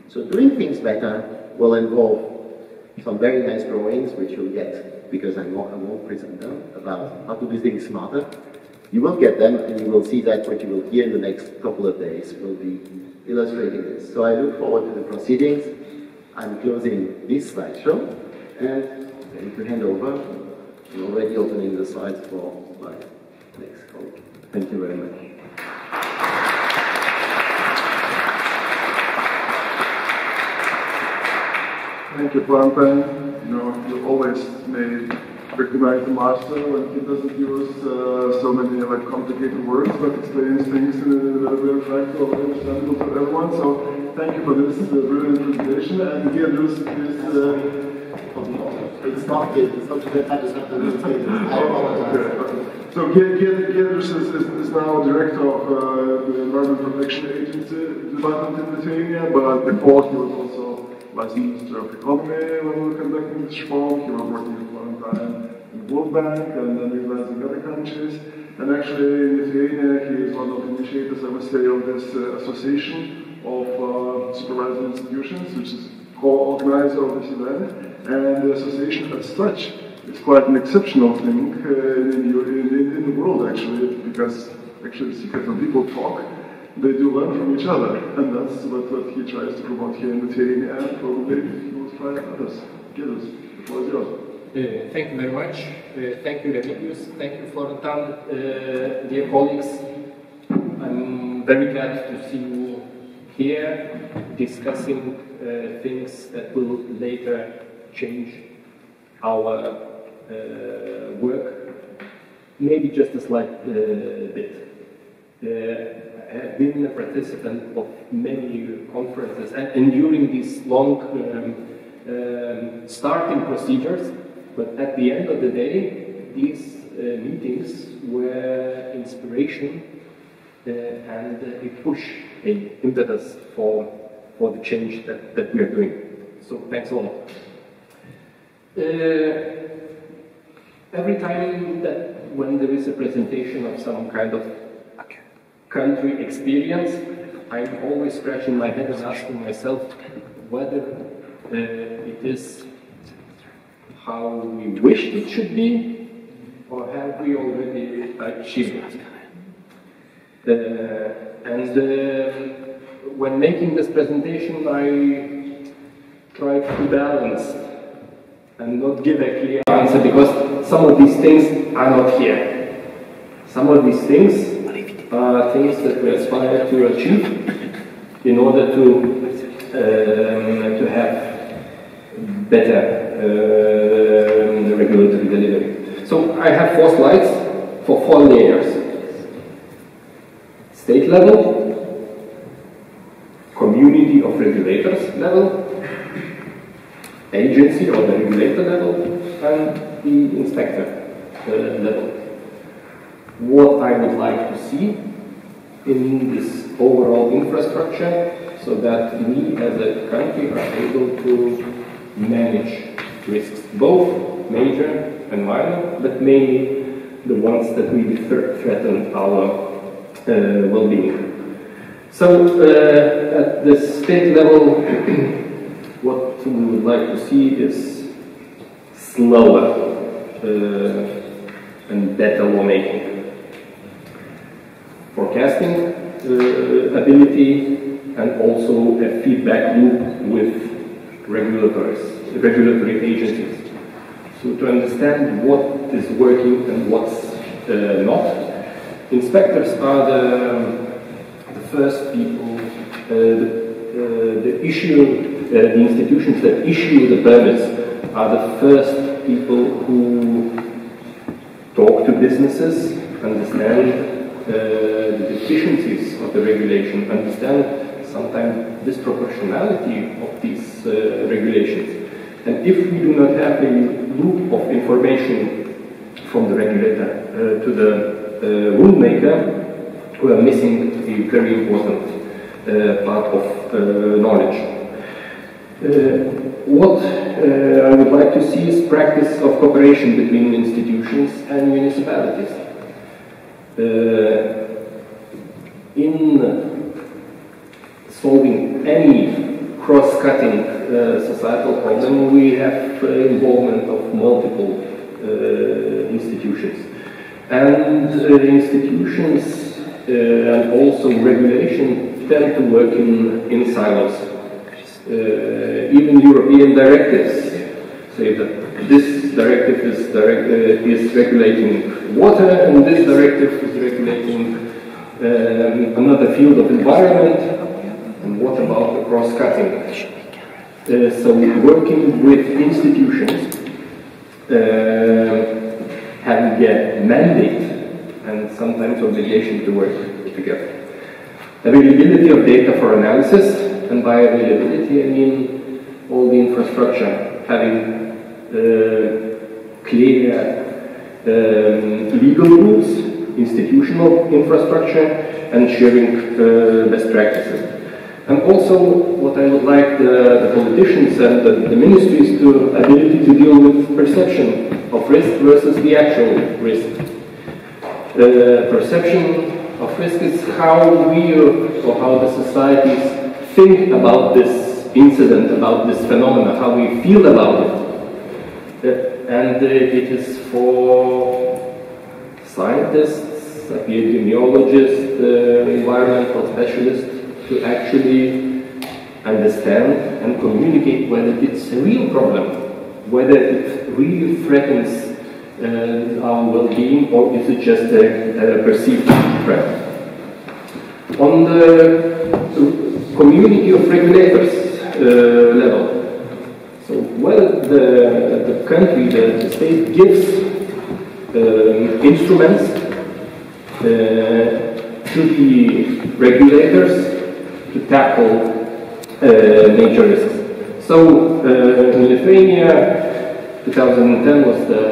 So doing things better will involve some very nice drawings, which you'll get, because I won't present them, about how to do things smarter. You will get them, and you will see that what you will hear in the next couple of days will be illustrating this. So I look forward to the proceedings. I'm closing this slideshow, and going to hand over. I'm already opening the slides for my next colleague. Thank you very much. Thank you, Valentin. You always may recognize the master when he doesn't use so many complicated words, but explains things in a very practical, understandable to everyone. So thank you for this brilliant presentation. And here is it's not good. It's not good. I just have to I apologize. So Giedrus is now director of the Environment Protection Agency department in Lithuania, but before he was also Vice Minister of Economy when we were conducting this forum. He was working for a long time in the World Bank and then advising other countries. And actually in Lithuania he is one of the initiators, I would say, of this association of supervisory institutions, which is co-organizer of this event. And the association as such is quite an exceptional thing in the world, actually, because actually the secret when people talk, they do learn from each other, and that's what he tries to promote here in Lithuania, and probably he will try others. Giedrus, the floor is yours. Thank you very much. Thank you, Remigius. Thank you, Florentin. Dear colleagues, I'm very glad to see you here discussing things that will later change our work. Maybe just a slight bit. I have been a participant of many conferences, and during these long starting procedures, but at the end of the day, these meetings were inspiration and a push, an impetus for the change that we are doing. So thanks a lot. Every time that when there is a presentation of some kind of country experience, I'm always scratching my head and asking myself whether it is how we wished it should be, or have we already achieved it? When making this presentation, I tried to balance and not give a clear answer, because some of these things are not here. Some of these things are things that we aspire to achieve in order to have better regulatory delivery. So I have 4 slides for 4 layers. State level, community of regulators level, agency or the regulator level, and the inspector level. What I would like to see in this overall infrastructure, so that we as a country are able to manage risks, both major and minor, but mainly the ones that really threaten our well-being. So at the state level, what we would like to see is slower and better lawmaking. Forecasting ability, and also a feedback loop with regulatory agencies. So to understand what is working and what's not. Inspectors are the first people, the institutions that issue the permits are the first people who talk to businesses, understand the deficiencies of the regulation, understand sometimes disproportionality of these regulations. And if we do not have a loop of information from the regulator to the rulemaker, we are missing a very important part of knowledge. What I would like to see is practice of cooperation between institutions and municipalities. In solving any cross-cutting societal problem, we have involvement of multiple institutions. And institutions and also regulation tend to work in silos. Even European directives say that this directive is regulating water, and this directive is regulating another field of environment, and what about the cross-cutting? So working with institutions, having a mandate and sometimes obligation to work together. Availability of data for analysis, and by availability I mean all the infrastructure, having clear legal rules, institutional infrastructure, and sharing best practices. And also what I would like the politicians and the ministries to ability to deal with perception of risk versus the actual risk. Perception of risk is how we or how the societies think about this incident, about this phenomenon, how we feel about it. And it is for scientists, epidemiologists, environmental specialists to actually understand and communicate whether it's a real problem, whether it really threatens our well-being, or is it just a perceived threat. On the community of regulators level, so whether the country, the state gives instruments to the regulators to tackle major risks. So in Lithuania, 2010 was the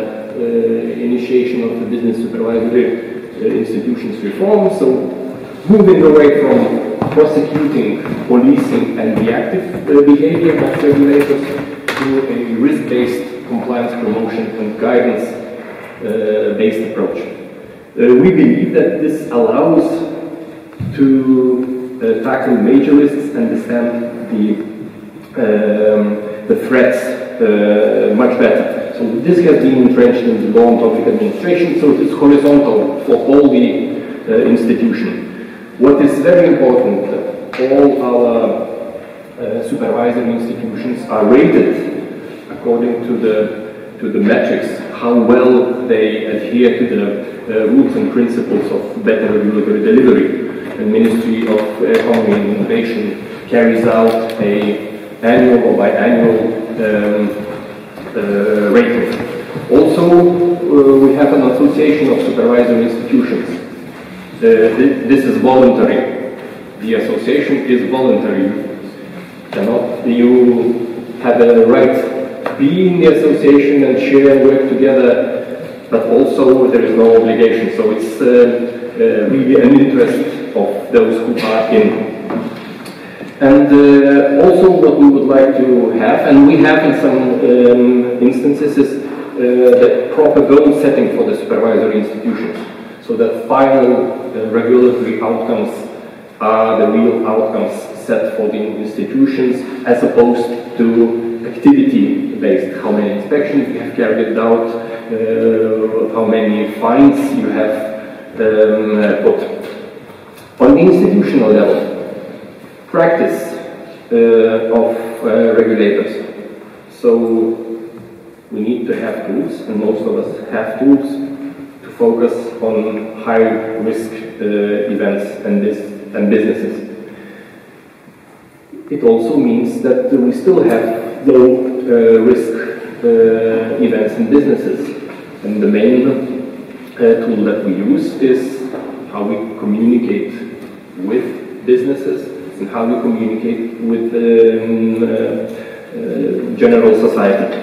initiation of the business supervisory institutions reform. So moving away from prosecuting, policing, and reactive behavior of regulators to a risk-based compliance promotion and guidance-based approach. We believe that this allows to tackle major risks, understand the threats much better. So this has been entrenched in the law and public administration, so it is horizontal for all the institutions. What is very important, all our supervisory institutions are rated according to the metrics, how well they adhere to the rules and principles of better regulatory delivery. The Ministry of Economy and Innovation carries out an annual or biannual rating. Also, we have an association of supervisory institutions. This is voluntary. The association is voluntary. You have a right to be in the association and share and work together, but also there is no obligation. So it's really an interest of those who are in. And also what we would like to have, and we have in some instances, is the proper goal setting for the supervisory institutions. So that final regulatory outcomes are the real outcomes set for the institutions, as opposed to activity-based. How many inspections you have carried out, how many fines you have put. On the institutional level, practice of regulators. So we need to have tools, and most of us have tools, focus on high-risk events and businesses. It also means that we still have low-risk events and businesses. And the main tool that we use is how we communicate with businesses and how we communicate with general society.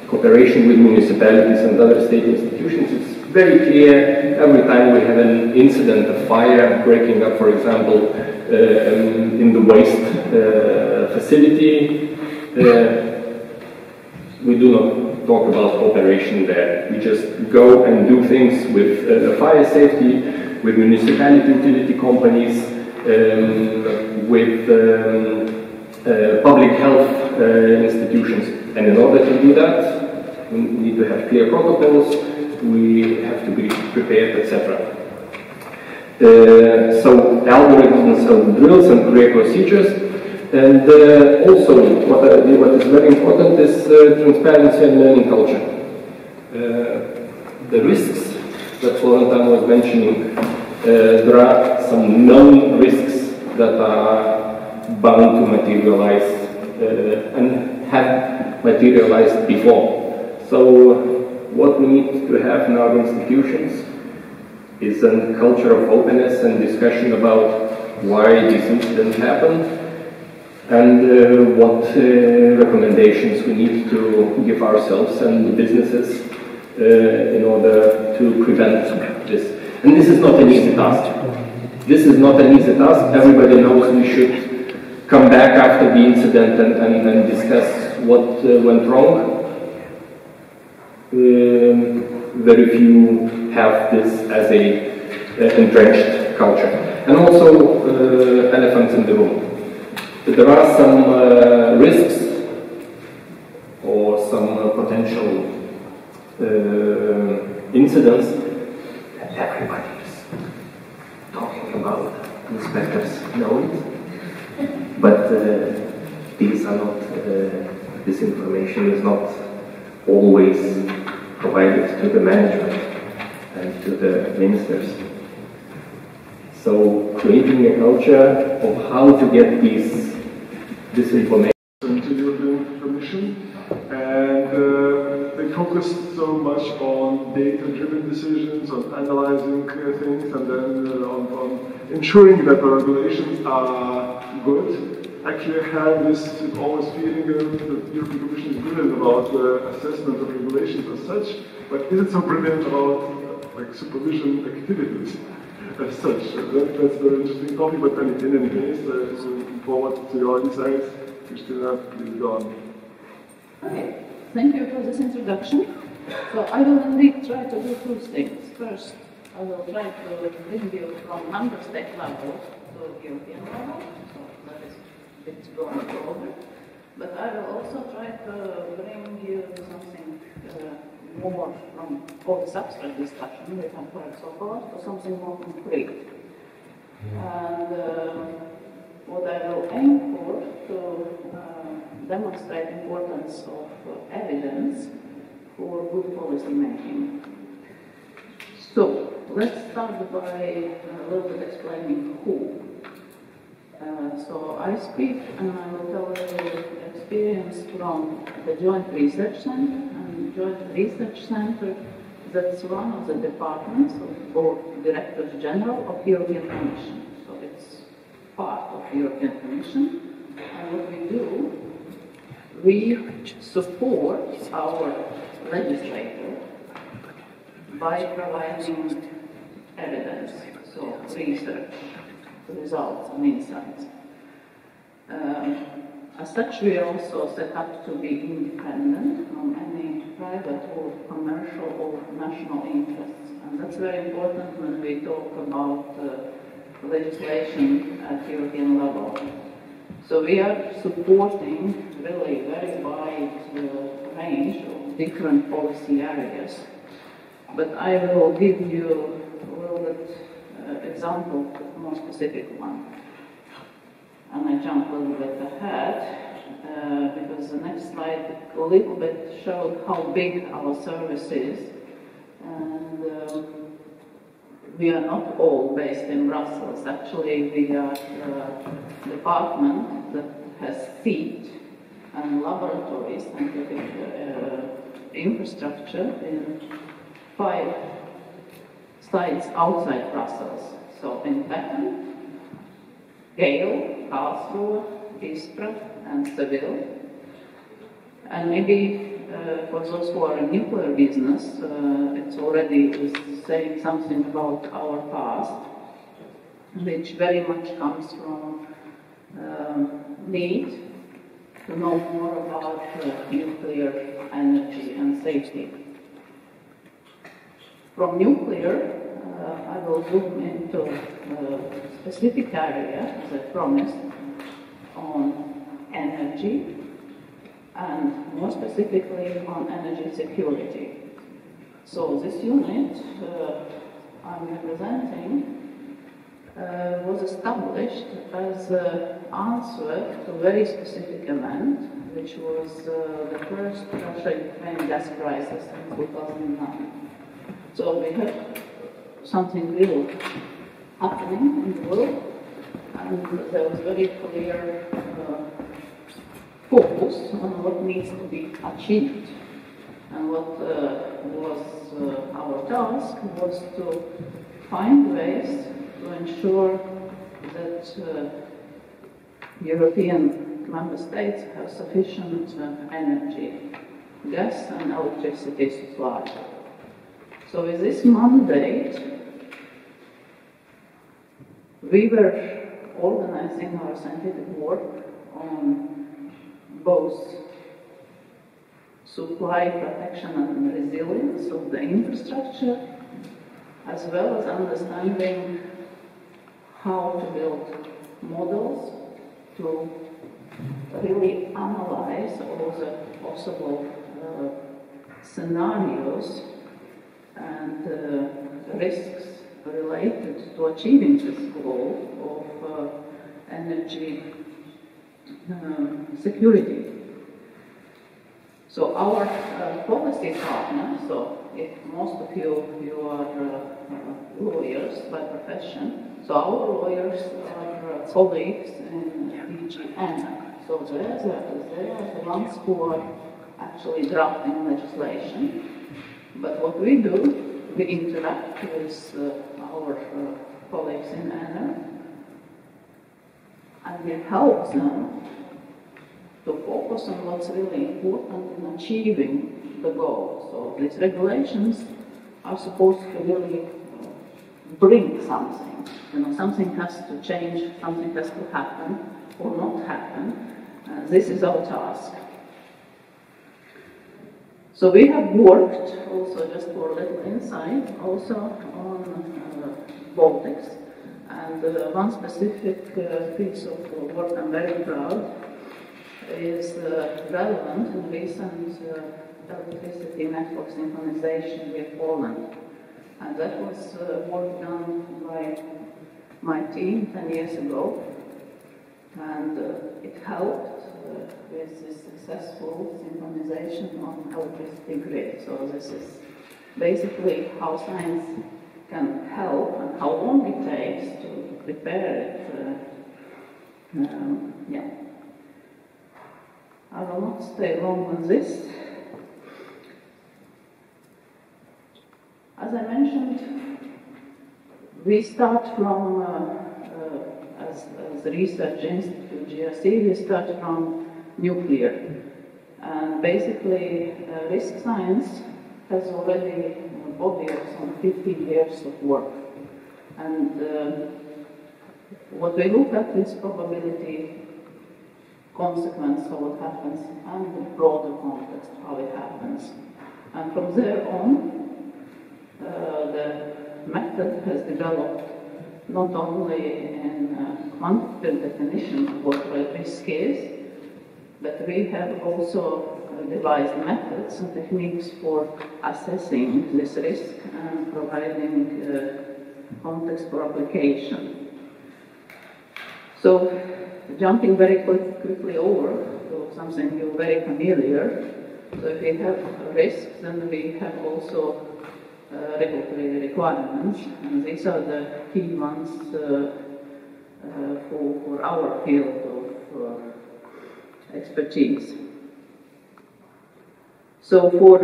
Cooperation with municipalities and other state institutions is very clear. Every time we have an incident, a fire breaking up, for example, in the waste facility, we do not talk about cooperation there. We just go and do things with fire safety, with municipality utility companies, with public health institutions. And in order to do that, we need to have clear protocols, we have to be prepared, etc. So algorithms and drills and clear procedures. And also, what is very important is transparency and learning culture. The risks that Florentin was mentioning, there are some known risks that are bound to materialize and have materialized before. So what we need to have in our institutions is a culture of openness and discussion about why these incidents happened and what recommendations we need to give ourselves and the businesses in order to prevent this. And this is not an easy task. This is not an easy task. Everybody knows we should come back after the incident and discuss what went wrong. Very few have this as a entrenched culture. And also elephants in the room. There are some risks or some potential incidents that everybody is talking about. Inspectors know it, but these are not. This information is not always provided to the management and to the ministers. So creating a culture of how to get this information. To the European Commission, and they focus so much on data-driven decisions, on analyzing things, and then on ensuring that the regulations are good. Actually, I have this always feeling that the European Commission is brilliant about the assessment of regulations as such, but is it so brilliant about like supervision activities as such? That's a very interesting topic, but in any case, looking forward to your insights. Christina, please go on. Okay, thank you for this introduction. So I will indeed try to do two things. First, I will try to bring you from member state level to European level, so that is a bit going forward. But I will also try to bring you something more from all this abstract discussion we have heard so far to something more concrete. And what I will aim for to demonstrate the importance of evidence for good policy making. So let's start by a little bit explaining who. So I speak and I will tell you experience from the Joint Research Center, and the Joint Research Center, that's one of the departments or Directors General of the European Commission. So it's part of the European Commission, and what we do, we support our legislator by providing evidence, so research, results and insights. As such, we are also set up to be independent from any private or commercial or national interests, and that's very important when we talk about legislation at European level. So we are supporting really very wide range of different policy areas. But I will give you a little bit example, more specific one. And I jump a little bit ahead because the next slide a little bit showed how big our service is. And we are not all based in Brussels. Actually, we are a department that has seat and laboratories, scientific infrastructure in 5 sites outside Brussels. So in Veterinary, Gale, Karlsruhe, Istra, and Seville. And maybe for those who are in nuclear business, it's already saying something about our past, which very much comes from need to know more about nuclear energy and safety. From nuclear, I will zoom into a specific area, as I promised, on energy, and more specifically on energy security. So this unit I'm representing was established as an answer to a very specific event, which was the first Russia-Ukraine gas crisis in 2009. So we had something real happening in the world, and there was very clear focus on what needs to be achieved. And what was our task was to find ways to ensure that European member states have sufficient energy, gas and electricity supply. So with this mandate, we were organizing our scientific work on both supply protection and resilience of the infrastructure, as well as understanding how to build models to really analyze all the possible scenarios and risks related to achieving this goal of energy security. So our policy partner, so if most of you are lawyers by profession, so our lawyers are colleagues in DGN. So they are the ones who are actually drafting legislation. But what we do, we interact with our colleagues in ENER, and we help them to focus on what's really important in achieving the goal. So these regulations are supposed to really bring something. You know, something has to change, something has to happen or not happen. This is our task. So we have worked also, just for a little insight, also on Baltics. And one specific piece of work I'm very proud is relevant in recent electricity network synchronization with Poland. And that was work done by my team 10 years ago. And it helped with the successful synchronization on electricity grid. So this is basically how science can help and how long it takes to prepare it. Yeah. I will not stay long on this. As I mentioned, we start from, as a research institute, GRC, we start from nuclear. And basically, risk science has already a body of some 15 years of work. And what we look at is probability, consequence of what happens, and the broader context, how it happens. And from there on, the method has developed not only in quantitative definition of what risk is, but we have also devised methods and techniques for assessing this risk and providing context for application. So, jumping very quickly over to something you're very familiar. So if we have risks, then we have also regulatory requirements, and these are the key ones for our field of expertise. So for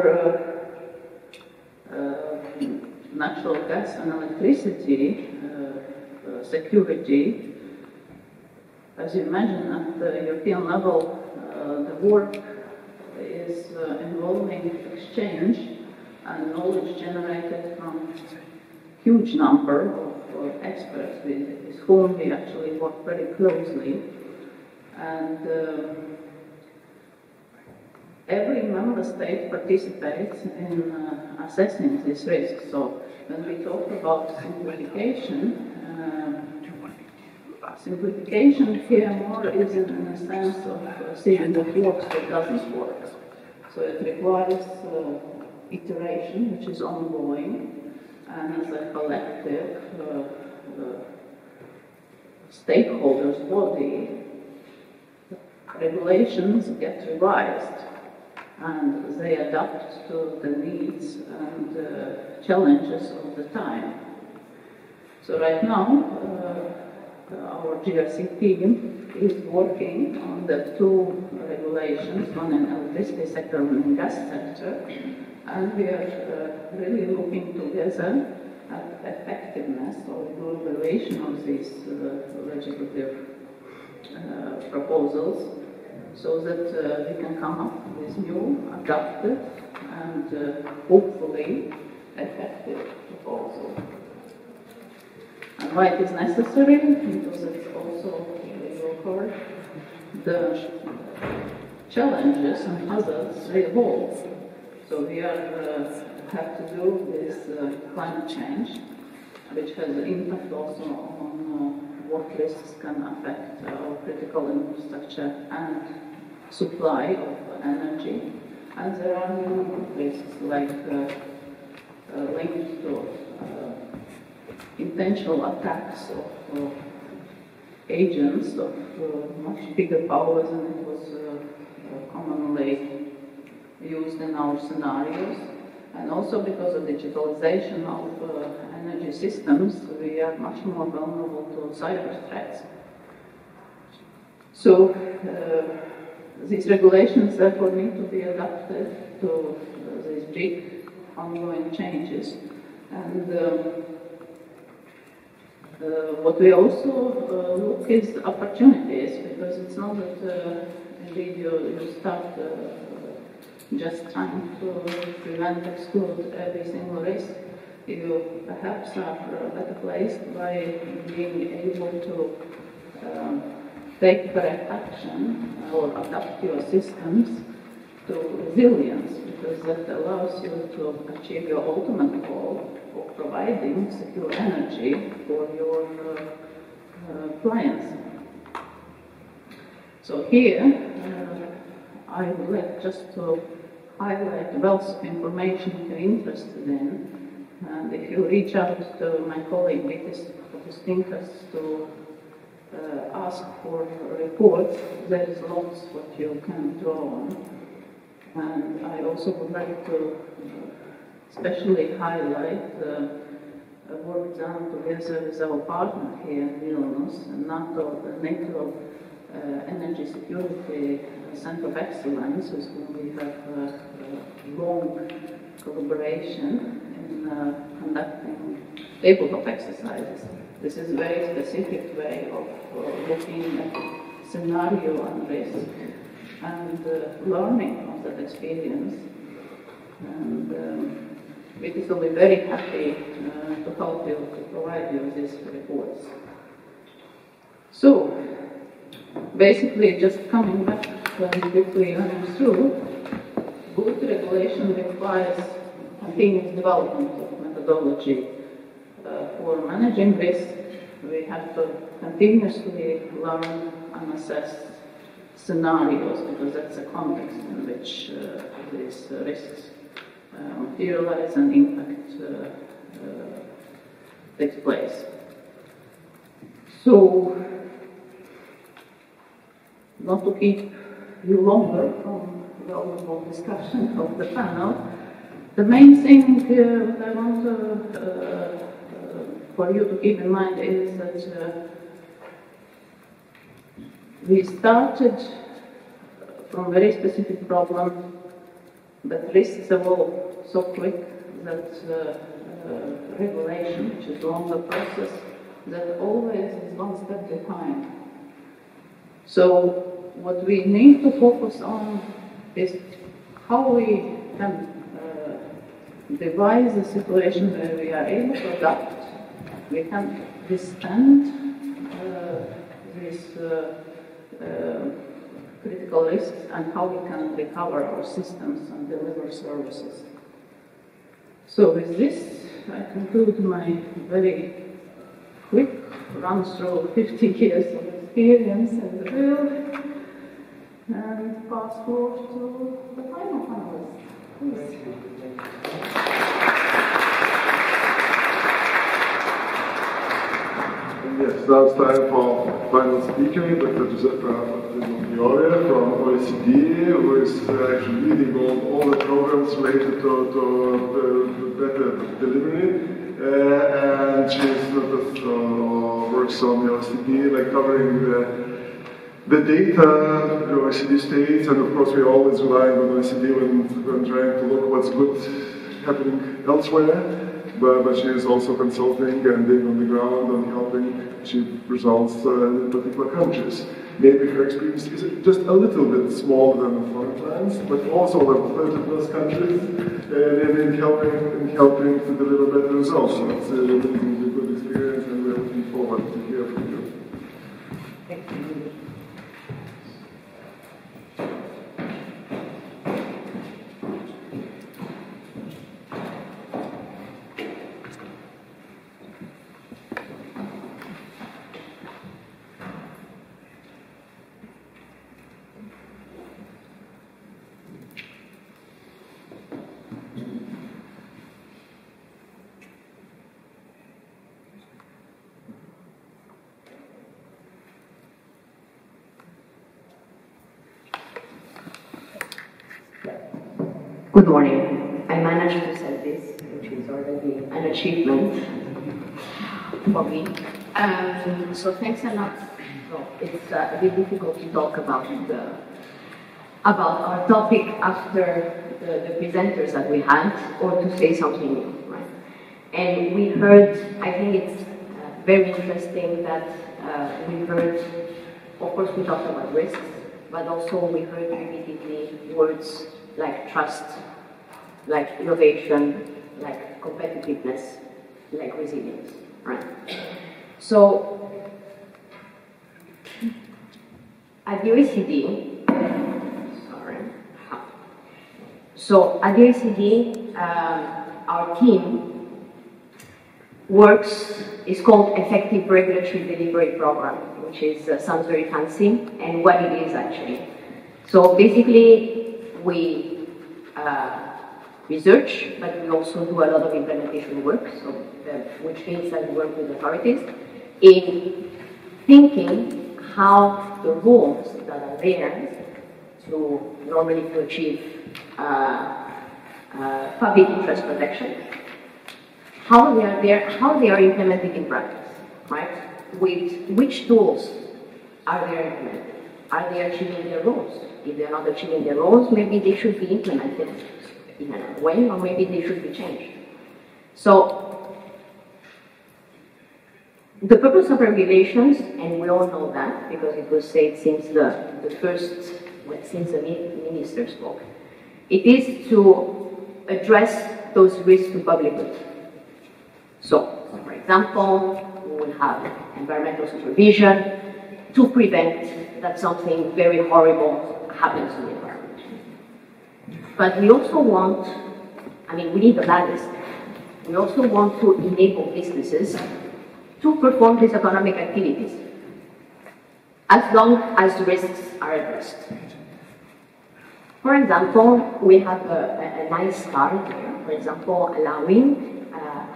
natural gas and electricity security, as you imagine, at the European level, the work is involving exchange and knowledge generated from a huge number of experts with whom we actually work very closely. And every member state participates in assessing these risks. So when we talk about simplification, simplification here more is in a sense of seeing what works, what doesn't work. So it requires iteration, which is ongoing, and as a collective stakeholders body, regulations get revised and they adapt to the needs and challenges of the time. So right now, our GRC team is working on the two regulations, one in electricity sector and one in gas sector, and we are really looking together at effectiveness or evaluation of these legislative proposals, so that we can come up with new, adapted, and hopefully effective proposals. And why it is necessary? Because it's also, you heard, the challenges and hazards they evolve. So we have to do with climate change, which has an impact also on what risks can affect our critical infrastructure and supply of energy. And there are new risks like linked to intentional attacks of agents of much bigger powers than it was commonly used in our scenarios. And also because of digitalization of energy systems, we are much more vulnerable to cyber threats. So these regulations therefore need to be adapted to these big ongoing changes. And what we also look is opportunities, because it's not that indeed you start just trying to prevent, exclude every single risk. You perhaps are better placed by being able to take correct action or adapt your systems to resilience, because that allows you to achieve your ultimate goal of providing secure energy for your clients. So here, I would like just to highlight the wealth of information if you're interested in. And if you reach out to my colleague Vitis Stinkas to ask for reports, there is lots what you can draw on. And I also would like to especially highlight the work done together with our partner here in Vilnius, and NATO Energy Security Center of Excellence, with whom we have long collaboration in conducting tabletop exercises. This is a very specific way of looking at scenario and risk and learning from that experience. And we will be very happy to help you, to provide you with these reports. So, basically, just coming back quickly running through, good regulation requires continuous development of methodology. For managing risk, we have to continuously learn and assess scenarios, because that's the context in which these risks materialize and impact takes place. So, not to keep you longer from the overall discussion of the panel, the main thing that I want for you to keep in mind is that we started from a very specific problem, but risks evolve so quick that regulation, which is a longer process, that always is one step behind. So what we need to focus on is how we can devise a situation where we are able to adapt, we can withstand these critical risks, and how we can recover our systems and deliver services. So with this, I conclude my very quick run through 50 years of experience in the field, and pass forward to the final panelist. Please. Yes, now it's time for final speaker, Dr. Giuseppe Fiore from OECD, who is actually leading all the programs related to better delivery. And she's works on the OECD, like covering the data the OECD states, and of course we're always relying on OECD when trying to look what's good happening elsewhere. But she is also consulting and being on the ground and helping achieve results in particular countries. Maybe her experience is just a little bit smaller than the foreign plans, but also over 30 plus countries in helping to deliver better results. So it's a really good experience, and we're looking forward to hear from you. Thank you. Good morning. I managed to say this, which is already an achievement for me. So thanks a lot. So it's a bit difficult to talk about our topic after the presenters that we had, or to say something new, right? And we heard, I think it's very interesting that we heard, of course we talked about risks, but also we heard repeatedly words like trust, like innovation, like competitiveness, like resilience, right? So at the OECD, our team works, is called Effective Regulatory Delivery Program, which is, sounds very fancy, and what it is actually. So basically, we research, but we also do a lot of implementation work, so, which means that we work with authorities in thinking how the rules that are there to normally to achieve public interest protection, how they are there, how they are implemented in practice, right? With which tools are they implemented? Are they achieving their roles? If they're not achieving their roles, maybe they should be implemented in another way, or maybe they should be changed. So, the purpose of regulations, and we all know that, because it was said since since the minister spoke, it is to address those risks to public good. So, for example, we will have environmental supervision to prevent that something very horrible happens in the environment. But we also want, I mean, we need a balance. We also want to enable businesses to perform these economic activities, as long as the risks are addressed. For example, we have a nice start here, for example, allowing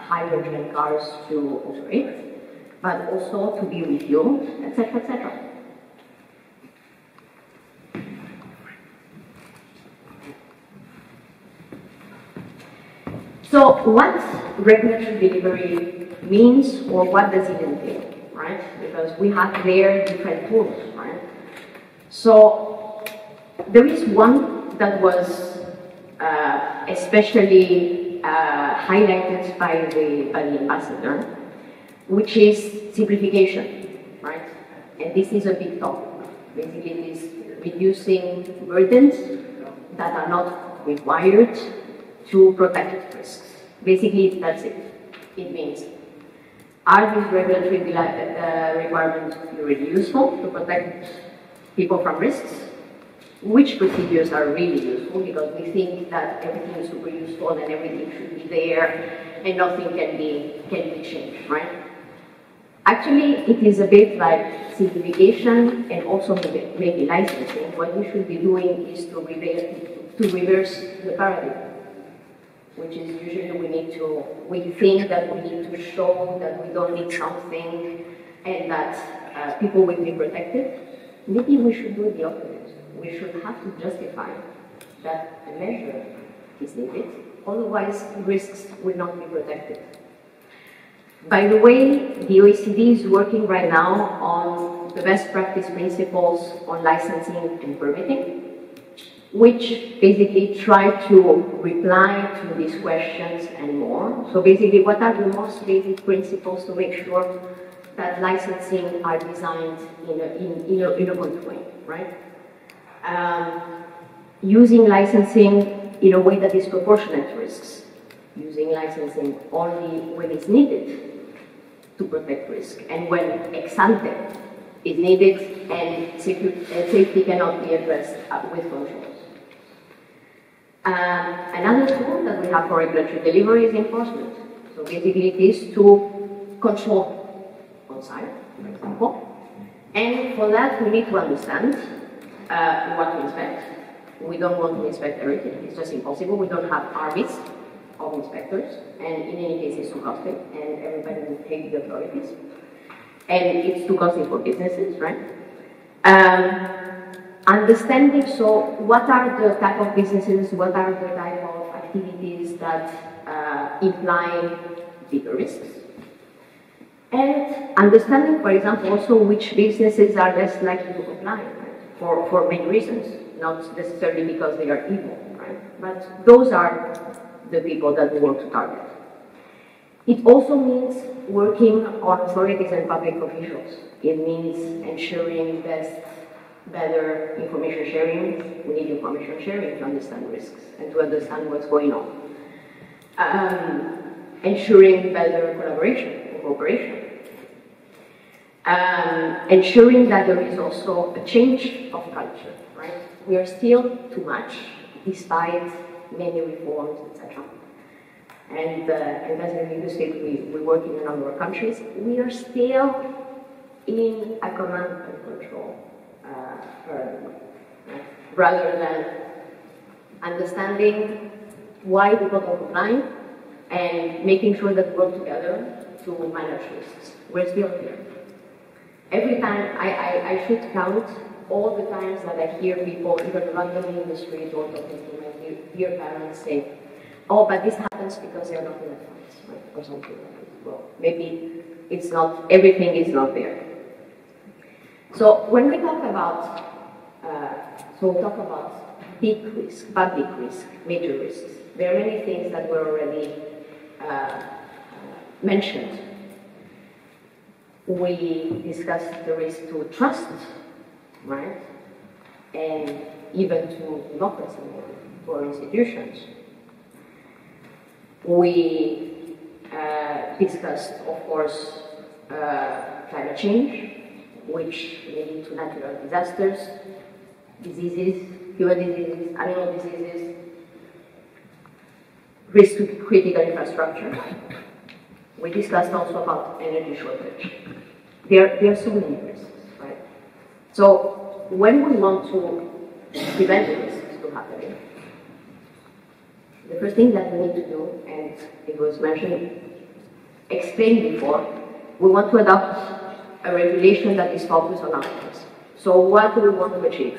hydrogen cars to operate, but also to be refueled, etc., etc. So what regulatory delivery means, or what does it entail, right? Because we have there different tools, right? So there is one that was especially highlighted by the ambassador, which is simplification, right? And this is a big topic. Basically, it is reducing burdens that are not required to protect risks. Basically, that's it. It means, are these regulatory requirements really useful to protect people from risks? Which procedures are really useful, because we think that everything is super useful and everything should be there and nothing can be changed, right? Actually, it is a bit like simplification and also maybe licensing. What we should be doing is to reverse the paradigm, which is usually we think that we need to show that we don't need something and that people will be protected. Maybe we should do the opposite. We should have to justify that a measure is needed, otherwise risks will not be protected. By the way, the OECD is working right now on the best practice principles on licensing and permitting, which basically try to reply to these questions and more. So basically, what are the most basic principles to make sure that licensing are designed in a good way, right? Using licensing in a way that is proportionate to risks. Using licensing only when it's needed to protect risk, and when ex ante is needed and safety cannot be addressed with controls. Another tool that we have for regulatory delivery is enforcement. So basically it is to control on site, for example. And for that we need to understand what to inspect. We don't want to inspect everything, it's just impossible. We don't have armies of inspectors, and in any case it's too costly, and everybody will hate the authorities. And it's too costly for businesses, right? Understanding, so what are the type of businesses, what are the type of activities that imply bigger risks? And understanding, for example, also which businesses are less likely to comply, right? For many reasons, not necessarily because they are evil, right? But those are the people that we want to target. It also means working on authorities and public officials. It means ensuring better information sharing. We need information sharing to understand risks and to understand what's going on. Ensuring better collaboration and cooperation. Ensuring that there is also a change of culture, right? We are still too much, despite many reforms, etc. And as an industry, we work in a number of countries. We are still in a command and control paradigm, right? Rather than understanding why people don't comply and making sure that we work together to manage risks. We're still here. Every time, I should count all the times that I hear people, even randomly in the street or talking to my dear parents, say, oh, but this happens because they're not in advance, right? Or something like that. Well, maybe it's not, everything is not there. So when we talk about, big risk, public risk, major risks, there are many things that were already mentioned. We discussed the risk to trust, right? And even to democracy, to our institutions. We discussed, of course, climate change, which lead to natural disasters, diseases, human diseases, animal diseases, risk to critical infrastructure. We discussed also about energy shortage. There are so many risks, right? So when we want to prevent the risks from happening, the first thing that we need to do, and it was explained before, we want to adopt a regulation that is focused on outcomes. So what do we want to achieve?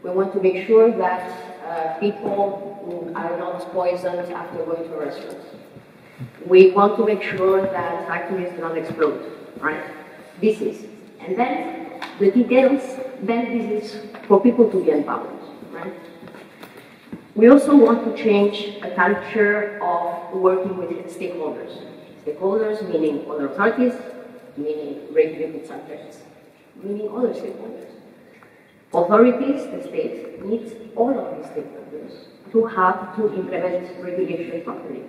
We want to make sure that people are not poisoned after going to a restaurant. We want to make sure that factories do not explode, right? This is. And then the details, then this is for people to be empowered, right? We also want to change a culture of working with stakeholders. Stakeholders meaning other authorities, meaning regulated subjects, meaning other stakeholders. Authorities, the state, needs all of these stakeholders to have to implement regulation properly.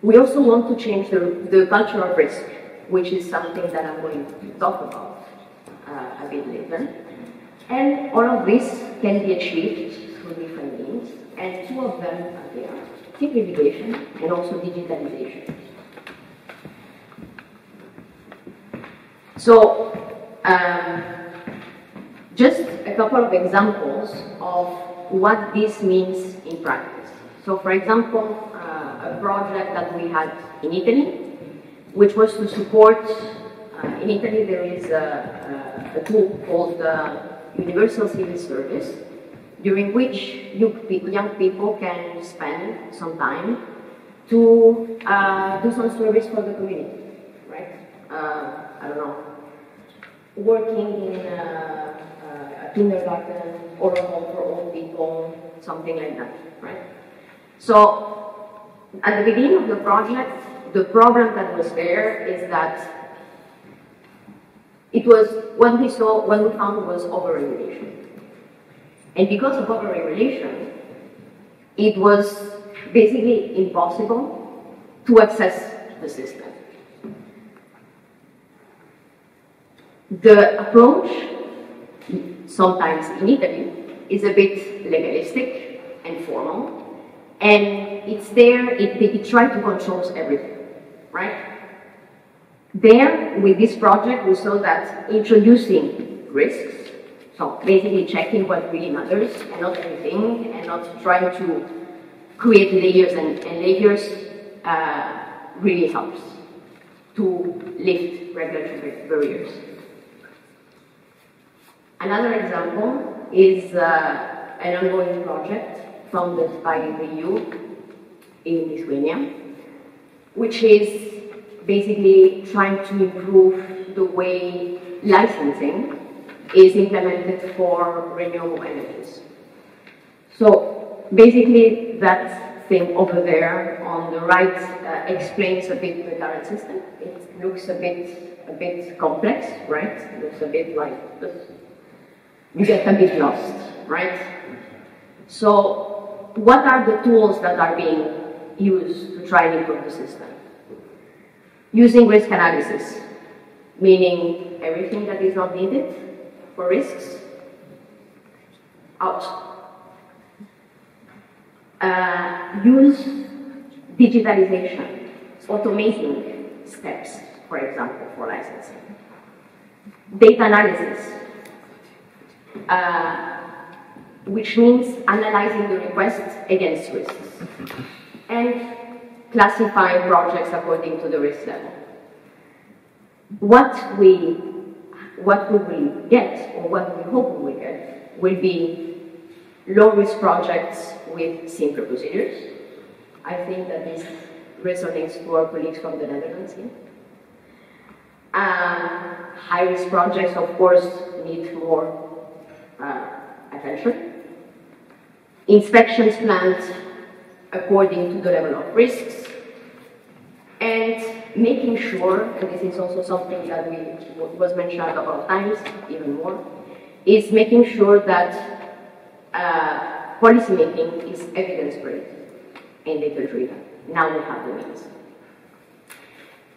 We also want to change the culture of risk, which is something that I'm going to talk about a bit later. And all of this can be achieved through different means, and two of them are there: simplification and also digitalization. So, just a couple of examples of what this means in practice. So, for example, a project that we had in Italy, which was to support, in Italy there is a tool called Universal Civil Service, during which young people can spend some time to do some service for the community, right? I don't know, working in a kindergarten or a home for old people, something like that, right? So, at the beginning of the project, the problem that was there is that it was, what we found was over-regulation. And because of over-regulation, it was basically impossible to access the system. The approach, sometimes in Italy, is a bit legalistic and formal, and it's there, it tries to control everything, right? There, with this project, we saw that introducing risks, so basically checking what really matters and not everything, and not trying to create layers and layers, really helps to lift regulatory barriers. Another example is an ongoing project funded by the EU in Lithuania, which is basically trying to improve the way licensing is implemented for renewable energies. So basically that thing over there on the right explains a bit the current system. It looks a bit complex, right? It looks a bit like this. You get a bit lost, right? So what are the tools that are being used to try and improve the system? Using risk analysis, meaning everything that is not needed for risks, out. Use digitalization, automating steps, for example, for licensing. Data analysis, which means analyzing the requests against risks and classifying projects according to the risk level. What we will get, or what we hope we will get, will be low-risk projects with simpler procedures. I think that this resonates to our colleagues from the Netherlands here. High-risk projects, of course, need more attention. Inspections planned according to the level of risks, and making sure, and this is also something that was mentioned a couple of times, even more, is making sure that policy making is evidence-based and data-driven. Now we have the means.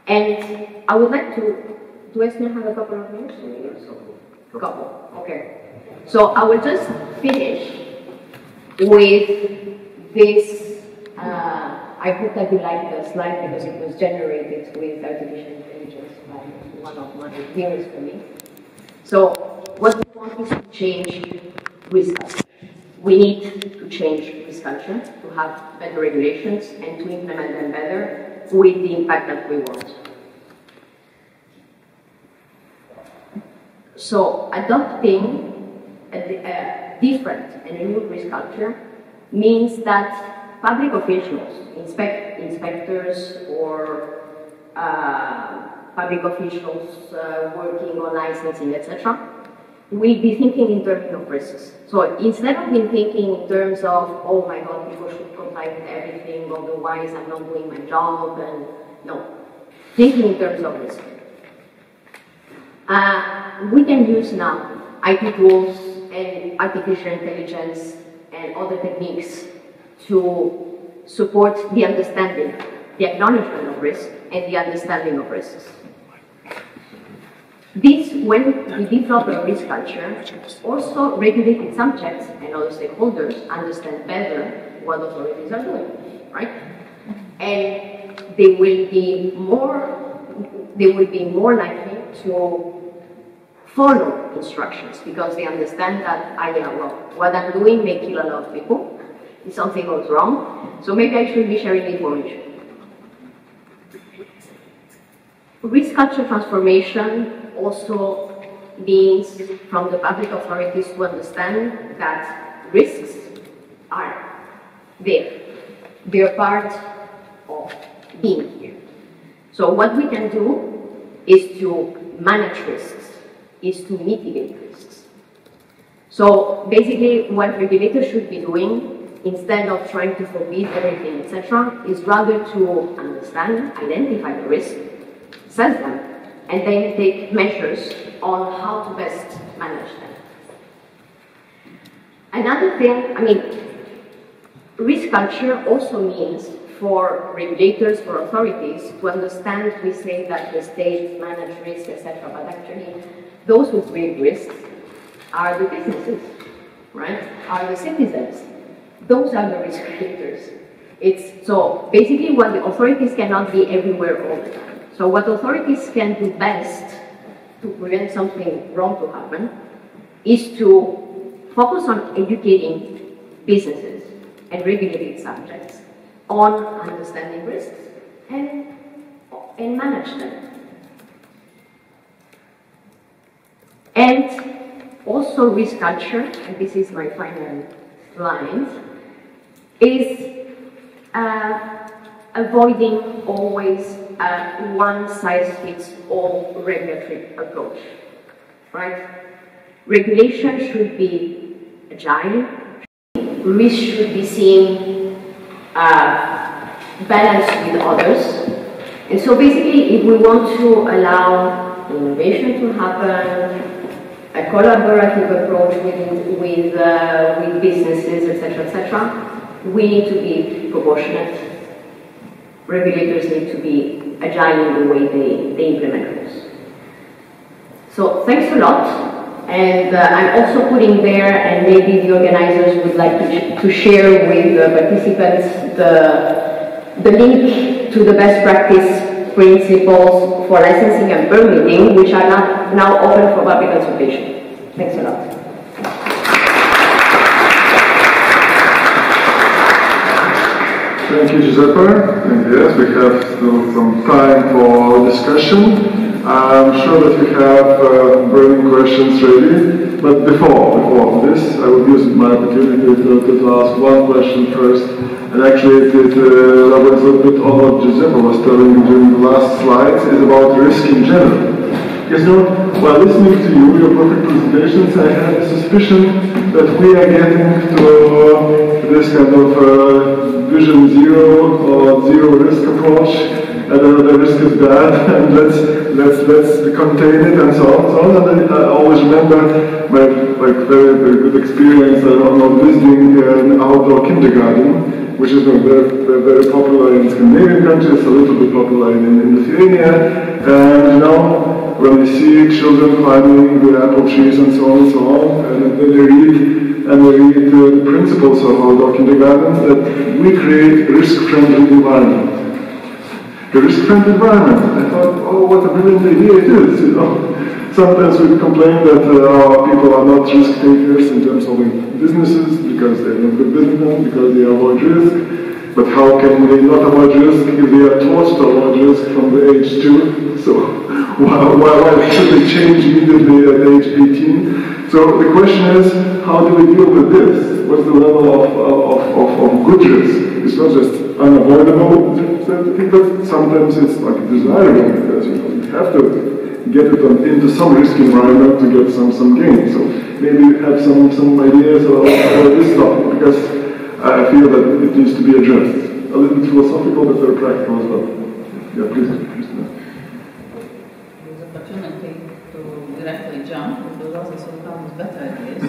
And I would like to ask you, have a couple of minutes? Couple, okay. So I will just finish with this. I hope that you like the slide because it was generated with artificial intelligence by one of my peers for me. So what we want is to change risk culture. We need to change risk culture to have better regulations and to implement them better with the impact that we want. So adopting a different and a new risk culture means that public officials, inspectors or public officials working on licensing, etc., will be thinking in terms of risks. So instead of thinking in terms of, oh my God, people should comply with everything, otherwise I'm not doing my job, and no, thinking in terms of risk. We can use now IT tools and artificial intelligence and other techniques to support the understanding, the acknowledgement of risk and the understanding of risks. This, when we develop a risk culture, also regulated subjects and other stakeholders understand better what authorities are doing, right? And they will be more likely to follow instructions because they understand that, well, what I'm doing may kill a lot of people. If something goes wrong, so maybe I should be sharing information. Risk culture transformation also means from the public authorities to understand that risks are there. They're part of being here. So what we can do is to manage risks, is to mitigate risks. So basically what regulators should be doing, instead of trying to forbid everything, etc., is rather to understand, identify the risk, assess them, and then take measures on how to best manage them. Another thing, risk culture also means for regulators, for authorities, to understand, we say that the states manage risk, etc., but actually those who bring risks are the businesses, right? Are the citizens. Those are the risk creators. So basically what the authorities cannot be everywhere all the time. So what authorities can do best to prevent something wrong to happen is to focus on educating businesses and regulated subjects on understanding risks and manage them. And also risk culture, and this is my final slide, is avoiding always a one-size-fits-all regulatory approach, right? Regulation should be agile, risk should be seen balanced with others, and so basically if we want to allow innovation to happen, a collaborative approach with businesses, etc., we need to be proportionate. Regulators need to be agile in the way they implement rules. So thanks a lot. And I'm also putting there, and maybe the organizers would like to share with the participants the link to the best practice principles for licensing and permitting, which are now open for public consultation. Thanks a lot. Thank you, Giuseppe. And yes, we have still some time for discussion. I'm sure that you have burning questions ready. But before this, I will use my opportunity to ask one question first. And actually, it elaborates a little bit on what Giuseppe was telling during the last slides, is about risk in general. Because while listening to you, your perfect presentations, I had a suspicion that we are getting to this kind of vision zero or zero risk approach, and the risk is bad, and let's contain it, and so on. And I always remember my very, very good experience on visiting an outdoor kindergarten, which is very, very popular in Scandinavian countries, a little bit popular in Lithuania, and when we see children climbing the apple trees and so on, and then they read the principles of outdoor kindergartens, that we create a risk-friendly environment. A risk-friendly environment. I thought, oh, what a brilliant idea it is, Sometimes we complain that our people are not risk takers in terms of businesses because they're not good businessmen, because they avoid risk. But how can they not avoid risk if they are taught to avoid risk from the age 2? So why should they change immediately at age 18? So the question is, how do we deal with this? What's the level of good risk? It's not just unavoidable, but sometimes it's like desirable because you have to get it into some risk environment to get some gain. So maybe you have some ideas about this topic, because I feel that it needs to be addressed. A little bit philosophical, but very practical as well. Yeah, please. There's opportunity to directly jump into others who come with better ideas.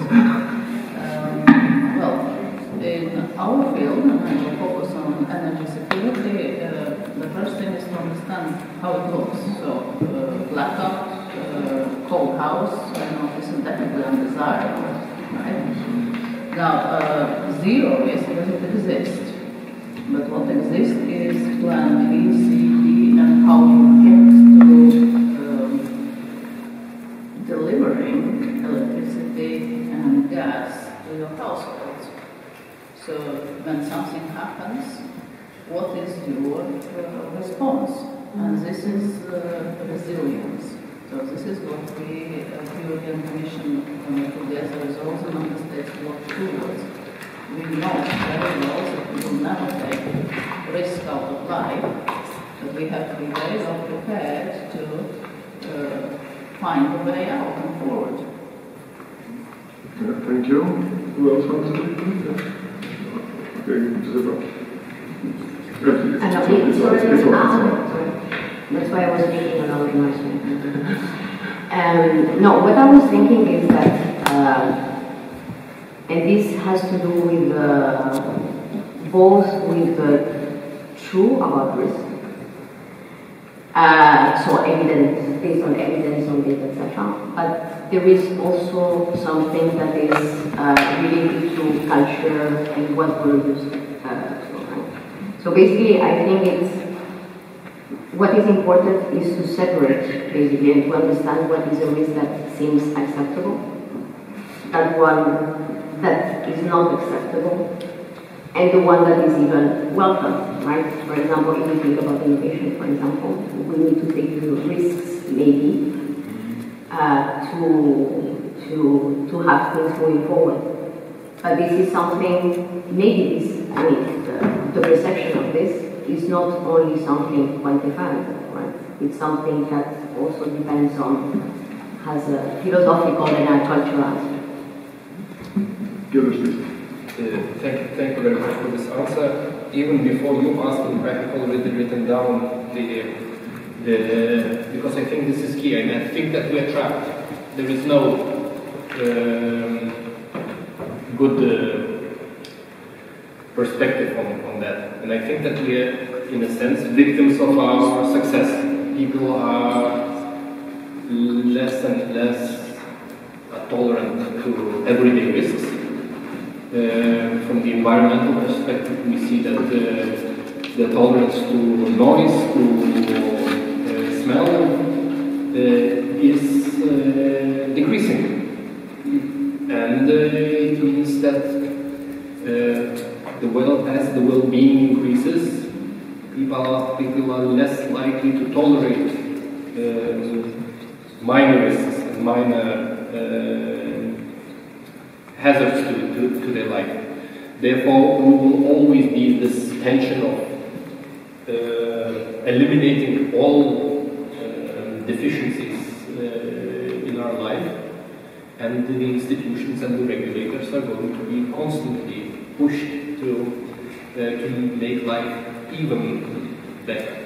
In our field, and I will focus on energy security, the first thing is to understand how it looks. So, blackout, cold house, this is definitely undesirable, right? Now, zero risk doesn't exist, but what exists is plan B, C, D, and how you get to delivering electricity and gas to your households. So when something happens, what is your response? And this is resilience. So this is what we, European Commission together with all the member states work towards. We know very well that we will never take risk out of life, but we have to be very well prepared to find a way out and forward. Yeah, thank you. Who else wants to speak? That's why I was thinking about noise. No, what I was thinking is that, and this has to do with both with the true about risk, so evidence, based on evidence, on data, etc. But there is also something that is related to culture and what we're used to. So basically, I think what is important is to separate, basically, and to understand what is a risk that seems acceptable, and one that is not acceptable, and the one that is even welcome, right? For example, if you think about innovation, for example, we need to take the risks, maybe, to have things moving forward. But this is something, maybe this, I mean, the perception of this is not only something quantifiable, right? It's something that also depends on, has a philosophical and a cultural aspect. Thank you very much for this answer. Even before you asked, I have already written down because I think this is key, and I think that we are trapped. There is no good perspective on that, and I think that we are, in a sense, victims of our success. People are less and less tolerant to everyday risks. From the environmental perspective, we see that the tolerance to noise, to smell, is decreasing. And it means that as the well-being increases, people are less likely to tolerate minor risks and minor hazards to their life. Therefore, we will always be in this tension of eliminating all deficiencies in our life, and the institutions and the regulators are going to be constantly pushed to make life even better.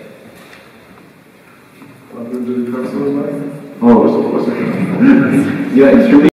Oh, of course. Yeah, it's really